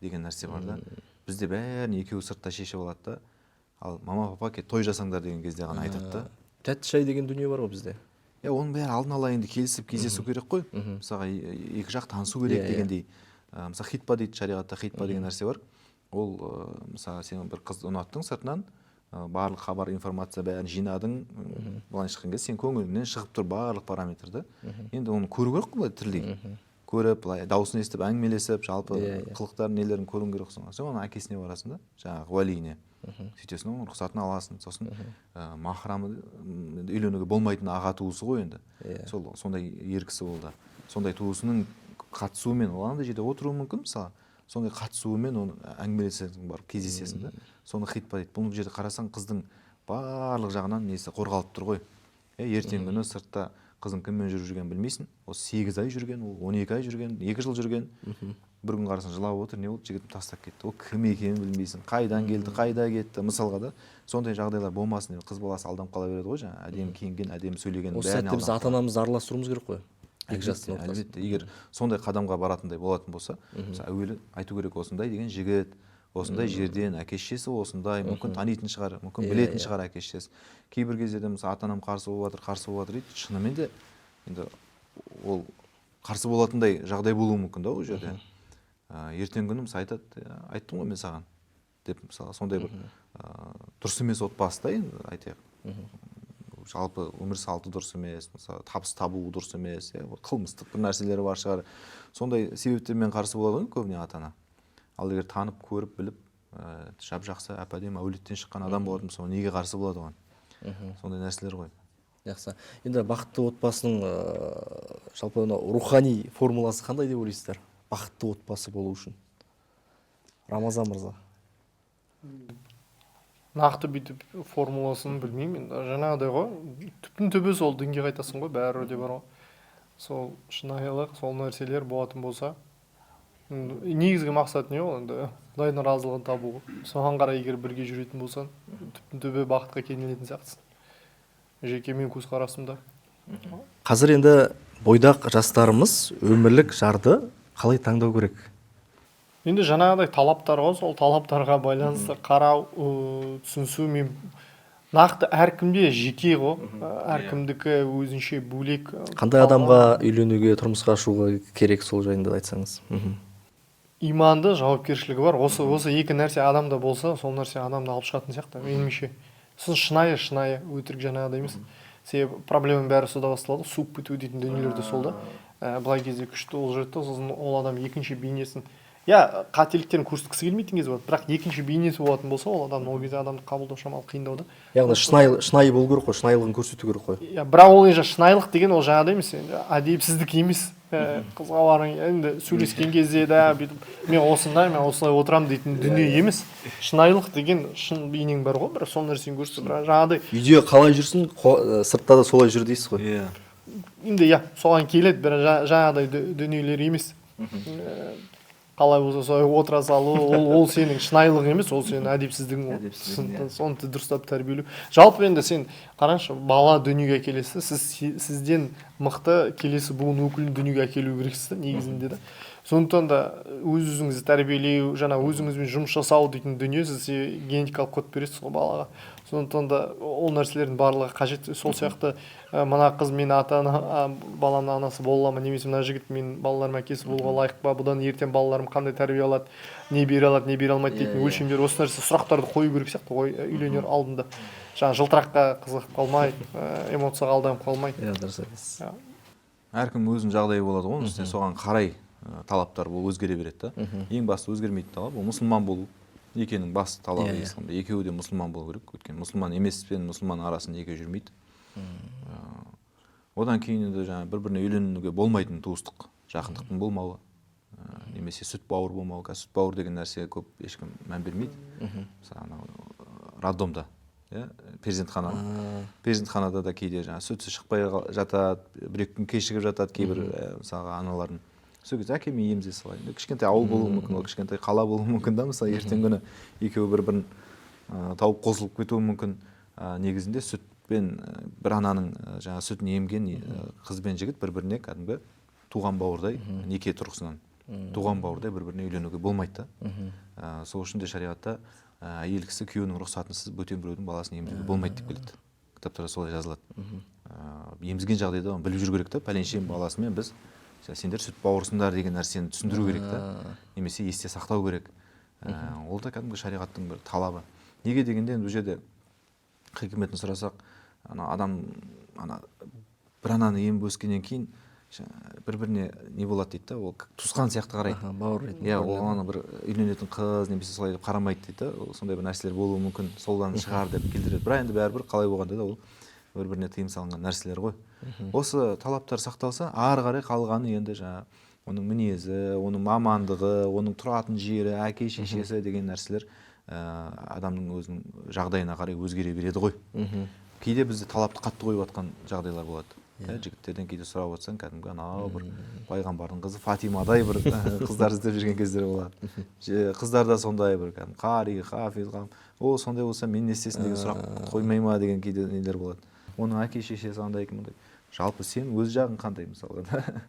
деген нәрсе бар да. Бізде бәрін екеуі сыртта шешіп алады да, ал мама папа кет той жасаңдар деген кезде ғана айтады да. Тәтті шай деген дүние бар ғой бізде. Оның бәрі алдын ала енді келісіп кездесу керек қой. Мысалға екі жақ танысу керек дегендей. Мысалы хитпа дейді шариғатта, хитпа деген нәрсе бар. Ол мысалы сен бір қызды ұнаттың сыртынан, барлық хабар, информация бәрін жинадың, былай шыққан кезде сен көңіліңнен шығып тұр барлық параметрді. Енді оны көру керек қой, тірілей. Көріп, былай дауысын естіп, әңгімелесіп, жалпы қылықтарын, нелерін көруің керексің. Сен оның әкесіне барасың да, жаңағы уәлиіне. Сөйтесің, оның рұқсатын аласың. Сосын махрамы үйленуге болмайтын аға туысы ғой енді. Сондай ер кісі болды. Сондай туысының қатысуымен ол андай жерде отыруы мүмкін, мысалы. Сондай қатысуымен оны әңгімелесесің, барып кездесесің да. Соны хитпа дейді. Бұл жерде қарасаң қыздың барлық жағынан несі қорғалып тұр ғой. Ертең күні сыртта қызың кіммен жүргенін білмейсің. Ол 8 ай жүрген, ол 12 ай жүрген, 2 жыл жүрген. Бір күн қарасаң жылап отыр, не болды, жігітім тастап кетті. Ол кім екенін білмейсің. Қайдан келді, қайда кетті, мысалға да. Сондай жағдайлар болмасын деп қыз баласы алданып қала береді ғой, жаңа әдемі киінген, әдемі сөйлеген бәріне. Осы сәтте біз ата-анамызды араластыруымыз керек қой. Әлбетте, егер сондай қадамға баратындай болатын болса, әуелі айту керек, осындай деген жігіт, осындай жерден, әке-шешесі осындай, мүмкін танитын шығар, мүмкін білетін шығар әке-шешесі. Кейбір кездерде мысалы ата-анам қарсы болып жатыр дейді. Шынымен де енді ол қарсы болатындай жағдай болуы мүмкін да ол жерде. Ертең күні мысалы айтады, айттым ғой мен саған деп, мысалы сондай бір дұрыс емес отбасыда енді айтайық. Жалпы өмір салты дұрыс емес, мысалы табыс табу дұрыс емес, қылмыстық бір нәрселері бар шығар. Сондай себептермен қарсы болады ғой көбіне ата-ана. Ал егер танып, көріп, біліп, жап-жақсы, әп-әдемі әулеттен шыққан адам болатын болса, неге қарсы болады оған? Сондай нәрселер ғой. Жақсы. Енді бақытты отбасының жалпы рухани формуласы қандай деп ойлайсыздар? Бақытты отбасы болу үшін. Рамазан мырза. Нақты бүйтіп формуласын білмеймін. Жаңағыдай ғой, түптің түбі сол дінге қайтасың ғой, бәрі де бар ғой. Сол шынайылық, сол нәрселер болатын болса, негізгі мақсат не ол енді? Құдайдың разылығын табу ғой. Соған қарай егер бірге жүретін болсаң, түптің түбі бақытқа кенелетін сияқтысың. Жеке мен көзқарасымда. Қазір енді бойдақ жастарымыз өмірлік жарды қалай таңдау керек? Енді жаңағыдай талаптар ғой, сол талаптарға байланысты қарау, түсінсу, мен нақты әркімде жеке ғой, әркімдікі өзінше бөлек. Қандай адамға үйленуге, тұрмысқа шығуға керек, сол жайында айтсаңыз? Иманды, жауапкершілігі бар. Осы екі нәрсе адамда болса, сол нәрсе адамды алып шығатын сияқты, меніңше. Сосын шынайы, өтірік жаңағыдай емес. Себебі проблеманың бәрі сода басталады, суып біту дейтін дүниелерде сол да. Былай кезде күшті ол жерді, сосын ол адам екінші бейнесін, қателіктерін көрсеткісі келмейтін кез болады, бірақ екінші бейнесі болатын болса, ол адам ол кезде адамды қабылдау шамалы қиындау да. Яғни шынайы болу керек қой, шынайылығын көрсету керек қой. Бірақ ол шынайылық деген ол жаңағыдай емес, әдепсіздік емес. Қызға барың, енді сөйлескен кезде де мен осындай отырамын дейтін дүние емес. Шынайылық деген шын бейнең бар ғой, бірақ сол нәрсені көрсетіп, бірақ жаңағыдай үйде қалай жүрсің, сыртта да солай жүр дейсіз ғой. Енді соған келеді, бірақ жаңағыдай дүниелер емес. Қалай болса солай отыра салу, ол сенің шынайылық емес, ол сенің әдепсіздігің. Соны дұрыстап тәрбиелеу. Жалпы енді сен қараңшы, бала дүниеге әкелесіз, сізден мықты келесі буын өкілін дүниеге әкелу керексіз негізінде де. сондықтан да өзіңізді тәрбиелеу, жаңа өзіңізбен жұмыс жасау дейтін дүние сіз генетикалық код бересіз ғой балаға. Сондықтан да ол нәрселердің барлығы қажет. Сол сияқты мына қыз мен баламның анасы бола ма, немесе мына жігіт мен балаларым әкесі болуға лайық па, бұдан ертең балаларым қандай тәрбие алады, не бере алады, не бере алмайды дейтін өлшемдер, осы нәрсе сұрақтарды қою керек сияқты ғой үйленер алдында. Жаңа жылтыраққа қызығып қалмай, эмоцияға алданып қалмай. Дұрыс айтасыз. Әркім өзінің жағдайы болады ғой, үстіне соған қарай талаптар бұл өзгере береді да. Ең басты өзгермейді талап, ол мұсылман болу екенің басты талабы исламда. Екеуі де мұсылман болу керек. Өйткені мұсылман емес пен мұсылман арасында екеуі жүрмейді. Одан кейін де жаңа бір-біріне үйленуге болмайтын туыстық, жақындықтың болмауы, немесе сүт бауыр болмауы. Сүт бауыр деген нәрсеге көп ешкім мән бермейді. Мысалы роддомда, перзентханада да кейде жаңа сүтсіз шықпай жатады, бір-екі күн кешігіп жатады кейбір мысалы аналардың. Сол кезде әкеме емізе салайын. Кішкентай ауыл болуы мүмкін, кішкентай қала болуы мүмкін да, мысалы ертең күні екеуі бір-бірін тауып қосылып кетуі мүмкін. Негізінде сүтпен бір ананың жаңа сүтін емген қыз бен жігіт бір-біріне кәдімгі туған бауырдай, неке тұрғысынан туған бауырдай бір-біріне үйленуге болмайды да. Сол үшін де шариғатта әйел кісі күйеуінің рұқсатынсыз бөтен біреудің баласын емізуге болмайды деп келеді. Кітаптарда солай жазылады. Емізген жағдайда оны біліп жүру керек та, пәленше баласымен біз сендер сүт бауырсыңдар деген нәрсені түсіндіру керек та, немесе есте сақтау керек. Ол да кәдімгі шариғаттың бір талабы. Неге дегенде бұл жерде хикметін сұрасақ, адам бір ананы еміп өскеннен кейін бір-біріне не болады дейді да, ол туысқан сияқты қарайды. Бауыр ретінде. Оған бір үйленетін қыз немесе солай деп қарамайды дейді. Сондай бір нәрселер болуы мүмкін, солдан шығар деп келтіреді. Бірақ енді бәрібір қалай болғанда да ол бір-біріне тыйым салынған нәрселер ғой. Осы талаптар сақталса, ары қарай қалғаны енді жаңа оның мінезі, оның мамандығы, оның тұратын жері, әке шешесі деген нәрселер адамның өзінің жағдайына қарай өзгере береді ғой. Кейде бізде талапты қатты қойып жатқан жағдайлар болады. Жігіттерден кейде сұрап отырсаң, кәдімгі анау бір пайғамбардың қызы Фатимадай бір қыздар іздеп жүрген кездер болады. Қыздар да сондай бір қари, хафиз, ол сондай болса мен не істесін деген сұрақ қоймай ма деген кейде нелер болады. Оның әке шешесі андай кім, жалпы сен өз жағың қандай мысалы да?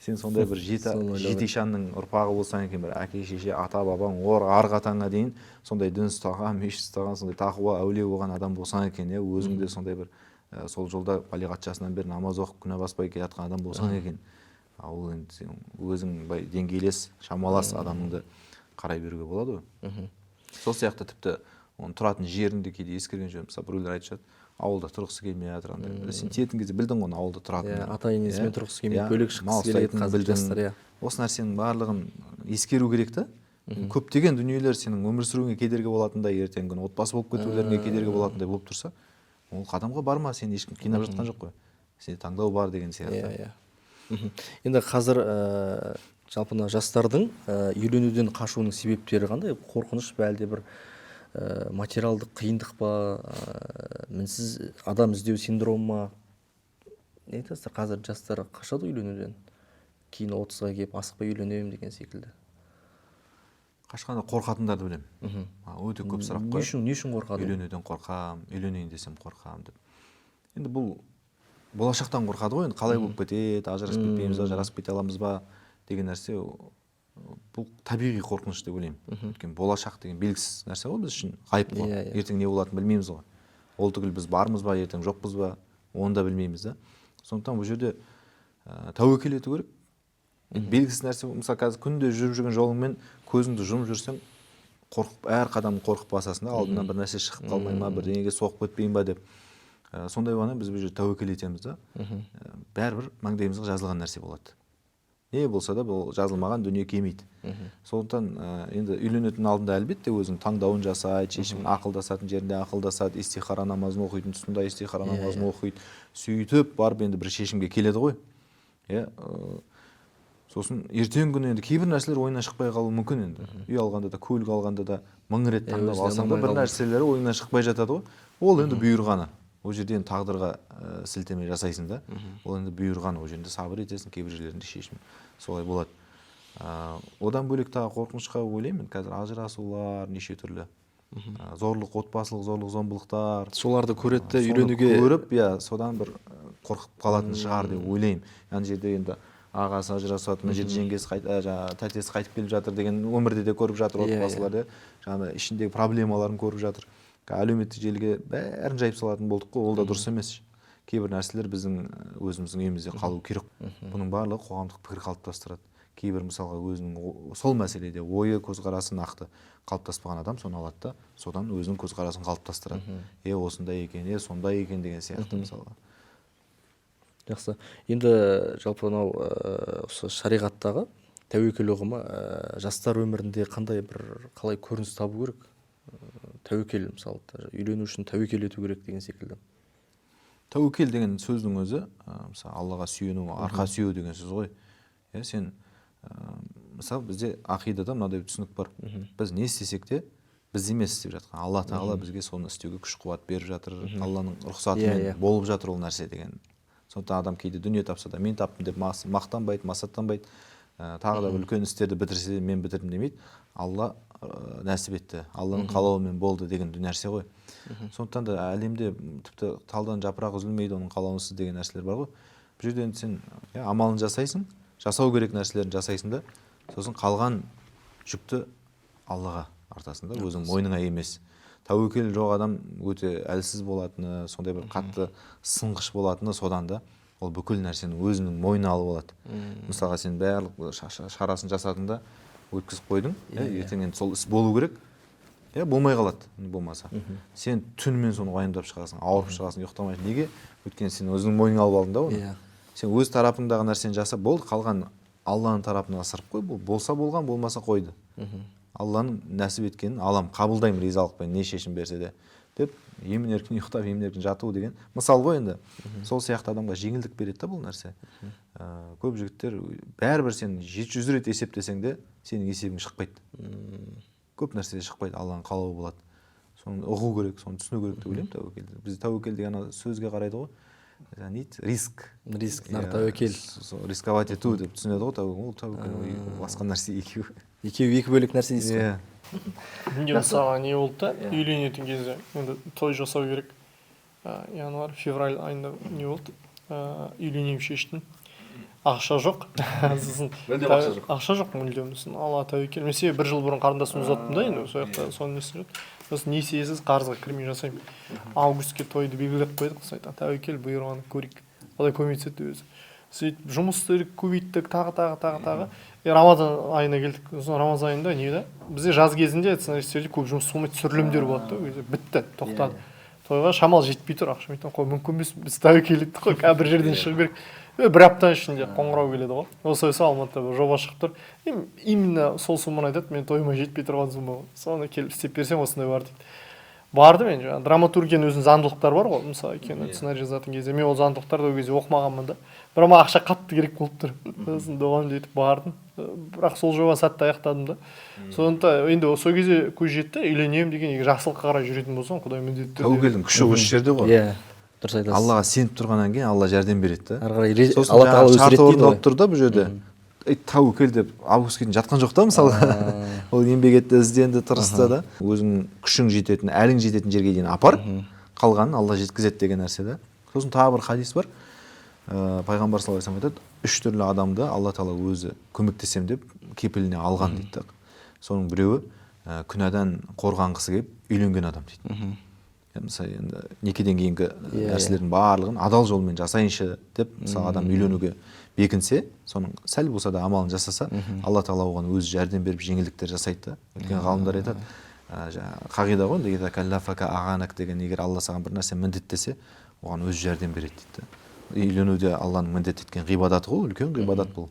Сен сондай бір жетишанның ұрпағы болсаң екен, бір әке шеше, ата бабаң, арғы атаңа дейін сондай дін ұстаған, мешіт ұстаған, сондай тақуа әулие болған адам болсаң екен, өзің де сондай бір сол жолда балиғат жасынан бері намаз оқып күнә баспай келе жатқан адам болсаң екен, ол енді сен өзің деңгейлес, шамалас адамыңды қарай беруге болады ғой. Сол сияқты тіпті оның тұратын жерінде кейде ескерген жөн. Мысалы біреулер айтып жатады, ауылда тұрғысы келмей жатыр андай. Сен тиетін кезде білдің ғой ауылда тұратынын. Ата-енесімен тұрғысы келмей бөлек шыққысы келетін қазір жастар. Осы нәрсенің барлығын ескеру керек та. Көптеген дүниелер сенің өмір сүруіңе кедергі болатындай, ертең күні отбасы болып кетулеріңе кедергі болатындай болып тұрса, ол қадамға барма, сені ешкім қинап жатқан жоқ қой. Сенде таңдау бар деген сияқты. Енді қазір жалпы жастардың үйленуден қашуының себептері қандай? Қорқыныш па, әлде бір материалдық қиындық па, мінсіз адам іздеу синдромы ма? Не айтасыздар, қазір жастар қашады үйленуден? Кейін 30-ға келіп асықпай үйленемін деген секілді. Қашқанда қорқатындарды білемін. Өте көп сұрақ қой. Не үшін қорқады? Үйленуден қорқам, үйленейін десем қорқам деп. Енді бұл болашақтан қорқады ғой, енді қалай болып кетеді, ажырасып кетпейміз ба, жарасып кете аламыз ба деген нәрсе, бұл табиғи қорқыныш деп ойлаймын. Өйткені болашақ деген белгісіз нәрсе ғой біз үшін, ғайып қой. Ертең не болатынын білмейміз ғой. Ол түгіл біз бармыз ба, ертең жоқпыз ба, оны да білмейміз да. Сондықтан бұл жерде тәуекел ету керек. Белгісіз нәрсе, мысалы қазір күнде жүріп жүрген жолыңмен көзіңді жұмып жүрсең, қорқып, әр қадам қорқып басасың да, алдынан бір нәрсе шығып қалмай ма, бірдеңеге соғып кетпейін ба деп. Сондай ғана біз бұл жерде тәуекел етеміз да. Бәрібір маңдайымызға жазылған нәрсе болады. Не болса да бұл жазылмаған дүние келмейді. Сондықтан енді үйленетін алдында әлбетте өзінің таңдауын жасайды, шешімін ақылдасатын жерінде ақылдасады, истихара намазын оқитын тұсында истихара намазын оқиды, сөйтіп барып енді бір шешімге келеді ғой. Сосын ертең күні енді кейбір нәрселер ойынан шықпай қалуы мүмкін енді. Үй алғанда да, көлік алғанда да мың рет таңдап алсаң да бір нәрселері ойынан шықпай жатады ғой. Ол енді бұйырғаны. Ол жерде енді тағдырға сілтеме жасайсың да. Ол енді бұйырғаны, ол жерде сабыр етесің, кейбір жерлерінде шешім солай болады. Одан бөлек тағы қорқынышқа ойлаймын, қазір ажырасулар неше түрлі. Зорлық, отбасылық зорлық, зомбылықтар. Соларды көреді, үйленуге көріп, содан бір қорқып қалатын шығар деп ойлаймын. Яғни жерде енді ағасы ажырасады, мына жерде жеңгесі жаңағы тәтесі қайтып келіп жатыр деген өмірде де көріп жатыр отбасылар, жаңағы ішіндегі проблемаларын көріп жатыр. Әлеуметтік желіге бәрін жайып салатын болдық қой, ол да дұрыс емес. Кейбір нәрселер біздің өзіміздің үйімізде қалу керек. Бұның барлығы қоғамдық пікір қалыптастырады. Кейбір мысалға өзінің сол мәселеде ойы, көзқарасы нақты қалыптаспаған адам соны алады да, содан өзінің көзқарасын қалыптастырады. Осындай екен, сондай екен деген сияқты мысалға. Жақсы. Енді жалпы анау осы шариғаттағы тәуекел ұғымы жастар өмірінде қандай бір қалай көрініс табу керек? Тәуекел мысалы, үйлену үшін тәуекел ету керек деген секілді. Тәуекел деген сөздің өзі, мысалы Аллаға сүйену, арқа сүйеу деген сөз ғой. Сен мысалы бізде ақидада мынадай түсінік бар. Біз не істесек те біз емес істеп жатқан. Алла Тағала бізге соны істеуге күш-қуат беріп жатыр. Алланың рұқсатымен болып жатыр ол нәрсе деген. Сондықтан адам кейде дүние тапса да мен таптым деп мақтанбайды, масаттанбайды. Тағы да үлкен істерді бітірсе де мен бітірдім демейді. Алла нәсіп етті, Алланың қалауымен болды деген нәрсе ғой. Сондықтан да әлемде тіпті талдан жапырақ үзілмейді, оның қалауынсыз деген нәрселер бар ғой. Бұл жерде сен амалын жасайсың, жасау керек нәрселерін жасайсың да, сосын қалған жүкті Аллаға артасың да, өзің мойныңа емес. Тәуекел жоқ адам өте әлсіз болатыны, сондай бір қатты сынғыш болатыны содан да ол бүкіл нәрсені өзінің мойнына алып алады. Мысалға сен барлық шарасын жасадың да өткізіп қойдың, ертең енді сол іс болу керек, болмай қалады болмаса. Сен түнімен соны уайымдап шығасың, ауырып шығасың, ұйықтамайсың. Неге? Өйткені сен өзіңнің мойныңа алып алдың да оны. Сен өз тарапыңдағы нәрсені жасап болды, қалған Алланың тарапына асырып қой, болса болған, болмаса қойды. Алланың нәсіп еткенін алам, қабылдаймын ризалықпен, не шешім берсе де деп емін-еркін ұйықтап, емін-еркін жату деген мысал ғой енді. Сол сияқты адамға жеңілдік береді да бұл нәрсе. Көп жігіттер бәрібір сен 700 рет есептесең де сенің есебің шықпайды. Көп нәрсе шықпайды, Алланың қалауы болады. Соны ұғу керек, соны түсіну керек деп ойлаймын тәуекелді. Біз тәуекел деген сөзге қарайды ғой. Риск, тәуекел. Рисковать ету деп түсінеді ғой тәуекел. Ол тәуекел басқа нәрсе екеуі. Екеуі екі бөлек нәрсе дейсіз ғой. Менде мысалға не болды да, үйленетін кезде енді той жасау керек. Январь, февраль айында не болды, үйленем шештім. Ақша жоқ. Ақша жоқ мүлдем. Алла тәуекел. Мен себебі бір жыл бұрын қарындасымды ұзаттым да енді, сол жақта соны несін жүрді. Сосын несиесіз қарызға кірмей жасаймын. Августке тойды белгілеп қойдық, сосын тәуекел бұйырғаны көрейік. Олай көмектеседі өзі. Сөйтіп жұмысты көбейттік, тағы. Рамазан айына келдік. Рамазан айында не да? Бізде жаз кезінде сценаристерде көп жұмыс болмайды, түсірілімдер болады да, бітті, тоқтады. Тойға шамал жетпей тұр, ақша айтам, қой мүмкін емес, біз тәуекел еттік қой, бір жерден шығу керек. Бір апта ішінде қоңырау келеді ғой. Осы Алматыда жоба шығып тұр. Именно сол сумманы айтады, мен тойыма жетпей тұрған сумма. Соны келіп істеп берсең осындай бар дейді. Барды мен жаңағы драматургияның өзінің заңдылықтары бар ғой, мысалы кино сценарий жазатын кезде мен ол заңдылықтарды ол кезде оқымағанмын да. Бірақ маған ақша қатты керек болып тұр. Сосын доған жетіп бардым. Бірақ сол жоба сәтті аяқтадым да. Сондықтан енді сол кезде көз жетті, үйленемін деген жақсылыққа қарай жүретін болсаң, Құдай міндетті түрде. Тәуекелдің күші осы жерде ғой. Дұрыс айтасыз. Аллаға сеніп тұрғаннан кейін Алла жәрдем береді да. Алла Тағала өзі реттейді ғой. Орындалып тұр да бұл жерде. Тәуекел деп августке дейін жатқан жоқ та мысалы. Ол еңбек етті, ізденді, тырысты да. Өзің күшің жететін, әлің жететін жерге дейін апар, қалғанын Алла жеткізеді деген нәрсе да. Сосын тағы бір хадис бар. Пайғамбар саллаллаху алейхи айтады, 3 түрлі адамды Алла Тағала өзі көмектесем деп кепіліне алған дейді. Соның біреуі күнәдан қорғанғысы келіп үйленген адам дейді. Мысалы енді некеден кейінгі нәрселердің барлығын адал жолмен жасайыншы деп мысалы адам үйленуге бекінсе, соның сәл болса да амалын жасаса, Алла Тағала оған өзі жәрдем беріп жеңілдіктер жасайды да. Өйткені ғалымдар айтады, қағида ғой, деген, егер Алла саған бір нәрсе міндеттесе, оған өзі жәрдем береді дейді. Үйленуде Алланың міндет еткен ғибадаты ғой, үлкен ғибадат бұл.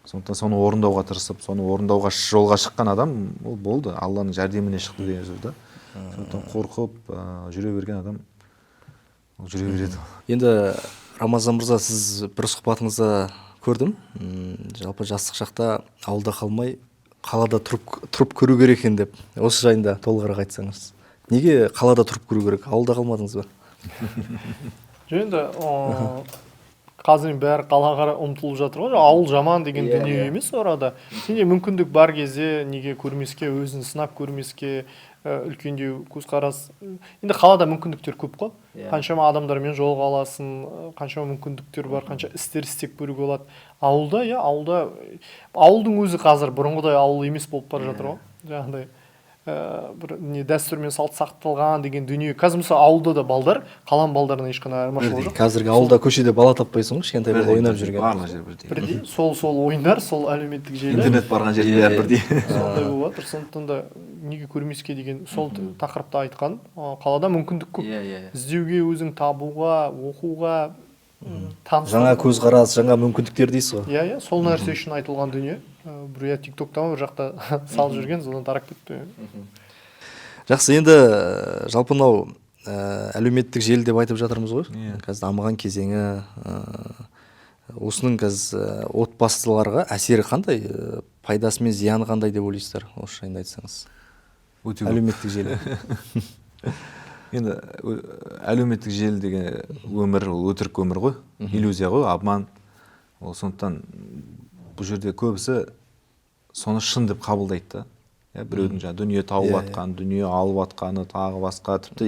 Сондықтан соны орындауға тырысып, соны орындауға жолға шыққан адам, ол болды, Алланың жәрдеміне шықты деген сөз да. Сондықтан қорқып жүре берген адам жүре береді. Енді Рамазан мырза, сіз бір сұхбатыңызда көрдім, жалпы жастық шақта ауылда қалмай қалада тұрып көру керек екен деп. Осы жайында толығырақ айтсаңыз. Неге қалада тұрып көру керек? Ауылда қалмадыңыз ба? Енді қазір бәрі қалаға қарай ұмтылып жатыр ғой, ауыл жаман деген дүние емес орада. Сенде мүмкіндік бар кезде неге көрмеске, өзін сынап көрмеске, үлкендеу көзқарас. Енді қалада мүмкіндіктер көп қой. Қаншама адамдармен жолыға аласың, қаншама мүмкіндіктер бар, қанша істер істеп көруге болады. Ауылда, ауылдың өзі қазір бұрынғыдай ауыл емес болып бара жатыр ғой. Жаңағыдай бір не дәстүрмен салт сақталған деген дүние. Қазір мысалы ауылда да балдар, қалам балдарынан ешқандай айырмашылығы жоқ. Қазіргі ауылда көшеде бала таппайсың ғой, кішкентай бала ойнап жүрген. Барлық жер бірдей. Бірдей. Сол ойындар, сол әлеуметтік желі. Интернет барған жерде бәрі бірдей. Сондай болып жатыр. Сондықтан да неге көрмеске деген сол тақырыпта айтқан. Қалада мүмкіндік көп. Іздеуге, өзің табуға, оқуға, жаңа көзқарас, жаңа мүмкіндіктер дейсіз ғой. Сол нәрсе үшін айтылған дүние. Бір тиктокта бір жақта салып жүрген, содан тарап кетті. Жақсы, енді жалпы мынау әлеуметтік желі деп айтып жатырмыз ғой. Қазір дамыған кезеңі, осының қазір отбасыларға әсері қандай, пайдасы мен зияны қандай деп ойлайсыздар? Осы жайында айтсаңыз. Әлеуметтік желі. Енді әлеуметтік желі деген өмір, ол өтірік өмір ғой, иллюзия ғой, обман. Ол сондықтан бұл жерде көбісі соны шын деп қабылдайды да. Біреудің дүние тауып атқан, дүние алып атқаны, тағы басқа, тіпті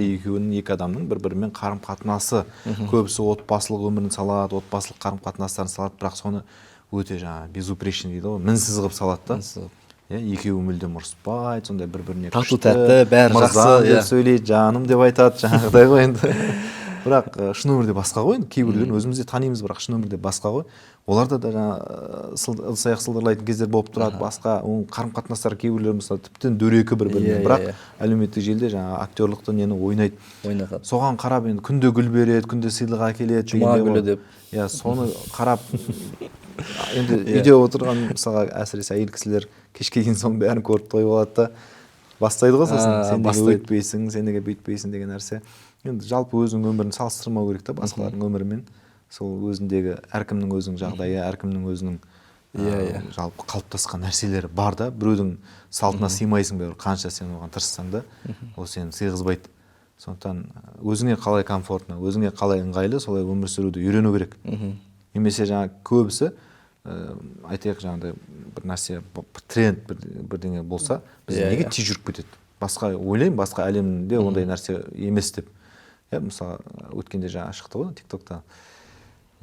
екі адамның бір-бірімен қарым-қатынасы. Көбісі отбасылық өмірін салады, отбасылық қарым-қатынастарын салады, бірақ соны өте безупречный дейді ғой, мінсіз қылып салады да. Екеуі мүлдем ұрыспайды, сондай бір-біріне күшті, тәтті, бәрі жақсы деп сөйлейді, жаным деп айтады, жаңағыдай ғой енді. Бірақ шын өмірде басқа ғой, кейбіреулерін өзімізде танимыз, бірақ шын өмірде басқа ғой. Оларда да ыдыс-аяқ сылдырлайтын кездер болып тұрады, басқа қарым-қатынастар кейбіреулер мысалы тіптен дөрекі бір-бірімен, бірақ әлеуметтік желіде актерлықты нені ойнайды. Соған қарап енді күнде гүл береді, күнде сыйлық әкеледі, жұма гүлі деп. Соны қарап енді үйде отырған мысалы әсіресе әйел кісілер кешке дейін соның бәрін көріп тойып алады да, бастайды ғой сосын, сен неге өйтпейсің, сен неге бүйтпейсің деген нәрсе. Енді жалпы өзінің өмірін салыстырмау керек та басқалардың өмірімен. Сол өзіндегі әркімнің өзінің жағдайы, әркімнің өзінің жалпы қалыптасқан нәрселері бар да, біреудің салтына сыймайсың бәрі, қанша сен оған тырыссаң да, ол сені сыйғызбайды. Сондықтан өзіңе қалай комфортно, өзіңе қалай ыңғайлы, солай өмір сүруді үйрену керек. Немесе көбісі айтайық бір нәрсе, тренд бірдеңе болса, біз неге тез жүріп кетеді? Басқа ойлаймын, басқа әлемде ондай нәрсе емес деп. Мысалы, өткенде шықты ғой тиктокта.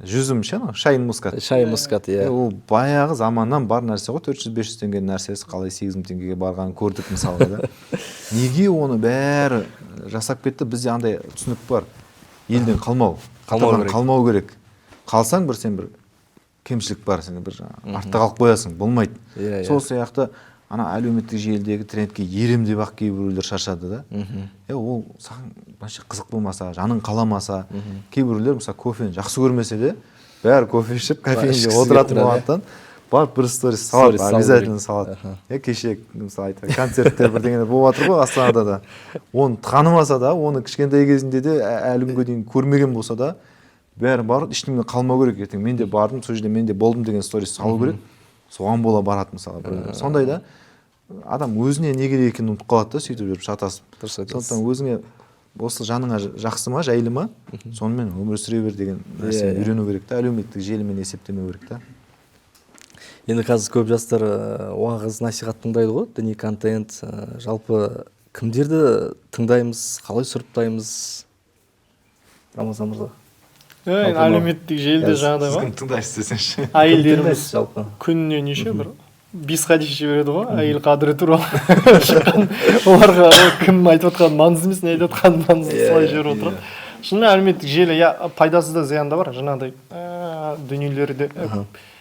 Жүзім шайын мускат. Шайын мускат, Ол баяғы заманнан бар нәрсе ғой, 400-500 теңгенің нәрсесі қалай 8000 теңгеге барғанын көрдік мысалға да. Неге оны бәрі жасап кетті? Бізде андай түсінік бар. Елден қалмау керек. Қалсаң сен бір кемшілік бар, сен бір артта қалып қоясың, болмайды. Сол сияқты әлеуметтік желідегі трендке ерем деп ақ кейбіреулер шаршады да. Ол саған қызық болмаса, жаның қаламаса, кейбіреулер мысалы кофені жақсы көрмесе де, бәрі кофе ішіп, кофеинге отыратын болғандықтан барып бір сторис салады, обязательно салады. Кеше мысалы концерттер бірдеңелер болып жатыр ғой Астанада да. Оны танымаса да, оны кішкентай кезінде де әлі күнге дейін көрмеген болса да, бәрі барып ештеңе қалмау керек. Ертең мен де бардым, сол жерде мен де болдым деген сторис салу керек. Соған бола барады мысалы. Сондай да адам өзіне не керек екенін ұмытып қалады да, сөйтіп жүріп шатасып. Сондықтан өзіңе осы жаныңа жақсы ма, жайлы ма, сонымен өмір сүре бер деген нәрсені үйрену керек та, әлеуметтік желімен есептемеу керек та. Енді қазір көп жастар уағыз насихат тыңдайды ғой, діни контент. Жалпы кімдерді тыңдаймыз, қалай сұрыптаймыз? Рамазан мырза. Әлеуметтік желіде жаңағыдай ғой. Кім тыңдайсыз десеңші? Әйелдеріміз күніне неше бір 5 хадис жібереді ғой, әйел қадірі туралы шыққан. Оларға кім айтып отқан маңызды емес, не айтып отқан маңызды солай жіберіп отырады. Шынымен әлеуметтік желі пайдасы да зияны да бар, жаңағыдай дүниелерде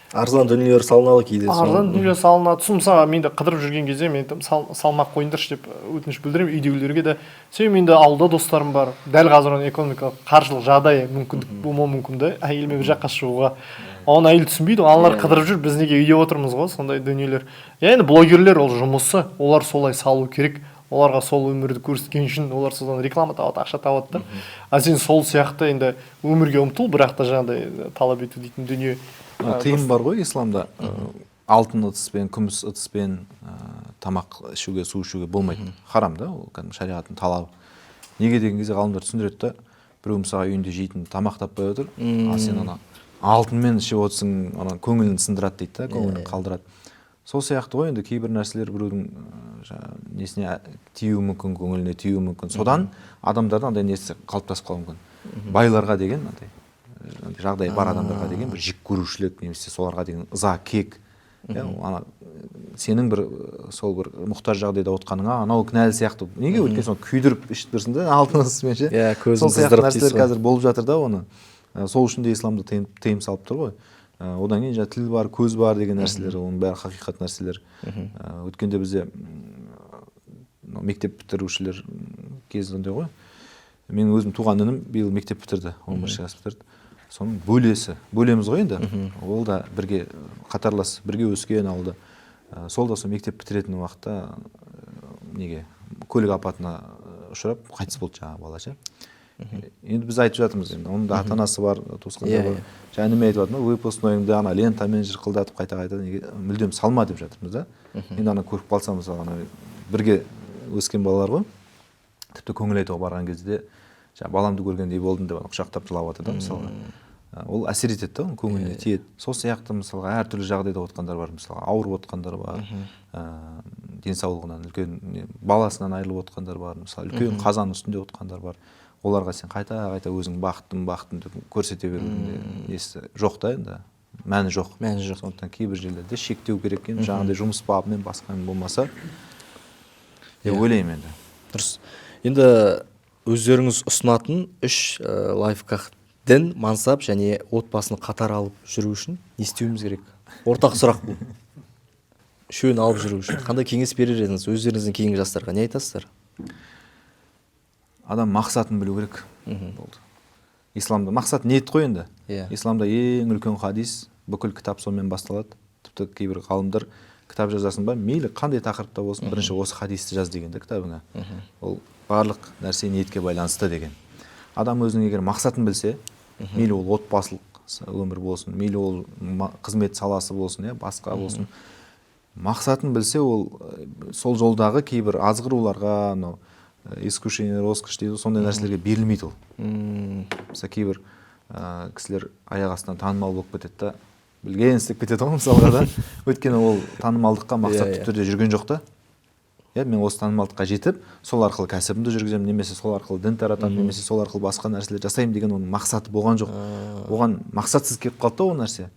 арзан дүниелер салынады кейде. Арзан дүниелер салынады. Мысалы менде қыдырып жүрген кезде мен салмақ қойыңдаршы деп өтініш білдіремін үйдегілерге де. Себебі менде ауылда достарым бар. Дәл қазір экономикалық қаржылық жағдайы мүмкіндік болмауы мүмкін да әйеліме бір жаққа шығуға. Оны әйел түсінбейді, аналар қыдырып жүр, біз неге үйде отырмыз ғой, сондай дүниелер. Енді блогерлер ол жұмысы, олар солай салу керек. Оларға сол өмірді көрсеткен үшін олар содан реклама табады, ақша табады да. А сен сол сияқты енді өмірге ұмтыл, бірақ та жаңағыдай талап ету дейтін дүние. Тыйым бар ғой исламда. Алтын ыдыспен, күміс ыдыспен тамақ ішуге, су ішуге болмайды. Харам да, ол шариғаттың талабы. Неге деген кезде ғалымдар түсіндіреді да, біреу мысалы үйінде жейтін тамақ таппай отыр, а сен оны алтынмен ішіп отырсың, ана көңілін сындырады дейді да, көңілін қалдырады. Сол сияқты ғой енді кейбір нәрселер біреудің несіне тиюі мүмкін, көңіліне тиюі мүмкін. Содан адамдарда андай несі қалыптасып қалуы мүмкін. Байларға деген андай жағдайы бар адамдарға деген бір жек көрушілік, немесе соларға деген ыза, кек. Ана сенің бір сол бір мұқтаж жағдайда отқаныңа анау кінәлі сияқты. Неге? Өйткені соны күйдіріп ішіп тұрсың да, алтын ысымен. Сол сияқты нәрселер қазір болып жатыр да оны. Сол үшін де исламда тыйым салып тұр ғой. Одан кейін тіл бар, көз бар деген нәрселер, оның бәрі хақиқат нәрселер. Өткенде бізде мектеп бітірушілер кезінде ғой. Менің өзім туған інім биыл мектеп бітірді, 11 класс бітірді. Соның бөлеміз ғой енді. Ол да бірге қатарлас, бірге өскен ауылда. Сол да сол мектеп бітіретін уақытта неге көлік апатына ұшырап қайтыс болды жаңағы бала ше. Енді біз айтып жатырмыз, енді оның да ата-анасы бар, туысқандары бар. Жәніме айтып жатырмын, выпускнойыңды ана лентамен жырқылдатып қайта неге мүлдем салма деп жатырмыз да. Енді ана көріп қалса мысалы ана бірге өскен балалар ғой. Тіпті көңіл айтуға барған кезде баламды көргендей болдым деп құшақтап жылап жатыр да мысалға. Ол әсер етеді да, оның көңіліне тиеді. Сол сияқты мысалға әртүрлі жағдайда отқандар бар, мысалға ауырып отқандар бар, денсаулығынан үлкен баласынан айырылып отқандар бар, мысалы үлкен қазан үстінде отқандар бар. Оларға сен қайта өзің бақыттым деп көрсете берудің несі жоқ та енді, мәні жоқ. Сондықтан кейбір жерлерде шектеу керек екен, жаңағыдай жұмыс бабымен басқамен болмаса деп ойлаймын енді. Дұрыс. Енді өздеріңіз ұсынатын 3 лайфхак дін, мансап және отбасын қатар алып жүру үшін не істеуіміз керек? Ортақ сұрақ бұл. Үшеуін алып жүру үшін қандай кеңес берер едіңіз өздеріңіздің кейінгі жастарға? Не айтасыздар? Адам мақсатын білу керек. Болды. Исламда мақсат ниет қой енді. Исламда ең үлкен хадис, бүкіл кітап сонымен басталады. Тіпті кейбір ғалымдар кітап жазасың ба, мейлі қандай тақырыпта болсын, бірінші осы хадисті жаз дегенде кітабыңа. Ол барлық нәрсе ниетке байланысты деген. Адам өзінің егер мақсатын білсе, мейлі ол отбасылық өмір болсын, мейлі ол қызмет саласы болсын, басқа болсын, мақсатын білсе, ол сол жолдағы кейбір азғыруларға, искушение, роскошь дейді, сондай нәрселерге берілмейді ол. Мысалы кейбір кісілер аяқ астынан танымал болып кетеді да, білген істеп кетеді ғой мысалға да. Өйткені ол танымалдыққа мақсатты түрде жүрген жоқ та. Мен осы танымалдыққа жетіп, сол арқылы кәсібімді жүргіземін, немесе сол арқылы дін таратамын, немесе сол арқылы басқа нәрселер жасаймын деген оның мақсаты болған жоқ. Оған мақсатсыз келіп қалды да ол нәрсе.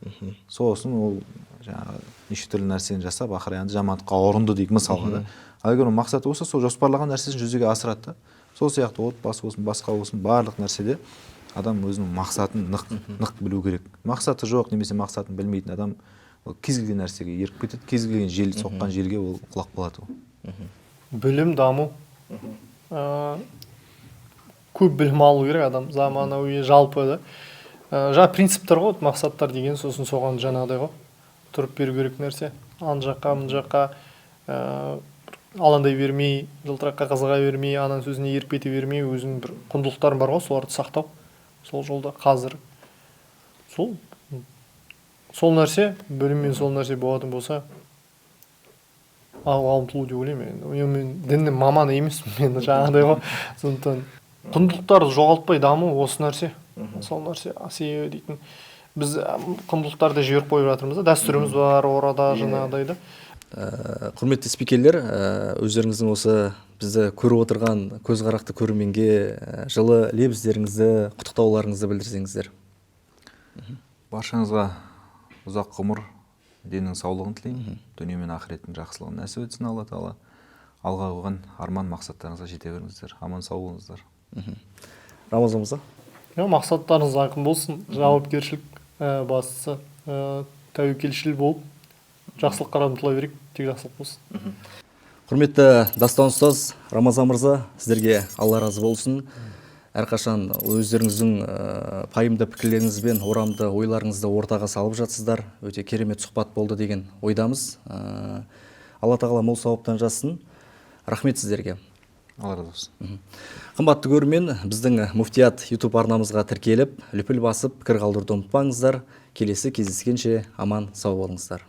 Сосын ол жаңағы неше түрлі нәрсені жасап, ақыры енді жамандыққа ұрынды дейік мысалға да. Ал егер оның мақсаты болса, сол жоспарлаған нәрсесін жүзеге асырады да. Сол сияқты отбасы болсын, басқа болсын, барлық нәрседе адам өзінің мақсатын нық білу керек. Мақсаты жоқ немесе мақсатын білмейтін адам кез келген нәрсеге еріп кетеді, кез келген жел соққан жерге ол құлап қалады. Білім, даму. Көп білім алу керек адам, заманауи жалпы да. Жаңа принциптер ғой, мақсаттар деген, сосын соған жаңағыдай ғой. Тұрып беру керек нәрсе. Ан жаққа, мын жаққа алаңдай бермей, жылтыраққа қызыға бермей, ананың сөзіне еріп кете бермей, өзінің бір құндылықтарың бар ғой, соларды сақтау. Сол жолда қазір. Сол нәрсе, біліммен сол нәрсе болатын болса, ұмтылу деп ойлаймын. Мен діннің маманы емеспін, мен жаңағыдай ғой. Сондықтан құндылықтарды жоғалтпай даму осы нәрсе. Сол нәрсе асия дейтін. Біз құндылықтарды жіберіп қойып жатырмыз да, дәстүріміз бар, орада жаңағыдай да. Құрметті спикерлер, өздеріңіздің осы бізді көріп отырған көзқарақты көрерменге жылы лебіздеріңізді, құттықтауларыңызды білдірсеңіздер. Баршаңызға ұзақ ғұмыр, деннің саулығын тілеймін, дүние мен ақыреттің жақсылығын нәсіп етсін Алла Тағала. Алға қойған арман мақсаттарыңызға жете беріңіздер. Аман сау болыңыздар. Рамазан мырза. Мақсаттарыңыз айқын болсын, жауапкершілік бастысы, тәуекелшіл болып, жақсылыққа ұмтыла берейік, тек жақсылық болсын. Құрметті Дастан ұстаз Рамазан мырза, сіздерге Алла разы болсын. Әрқашан өздеріңіздің пайымды пікірлеріңізбен орамды ойларыңызды ортаға салып жатсыздар. Өте керемет сұхбат болды деген ойдамыз. Алла Тағала мол сауаптан жазсын. Рахмет сіздерге. Алла разы болсын. Қымбатты көрермен, біздің Муфтият YouTube арнамызға тіркеліп, лүпіл басып, пікір қалдыруды ұмытпаңыздар. Келесі кездескенше аман сау болыңыздар.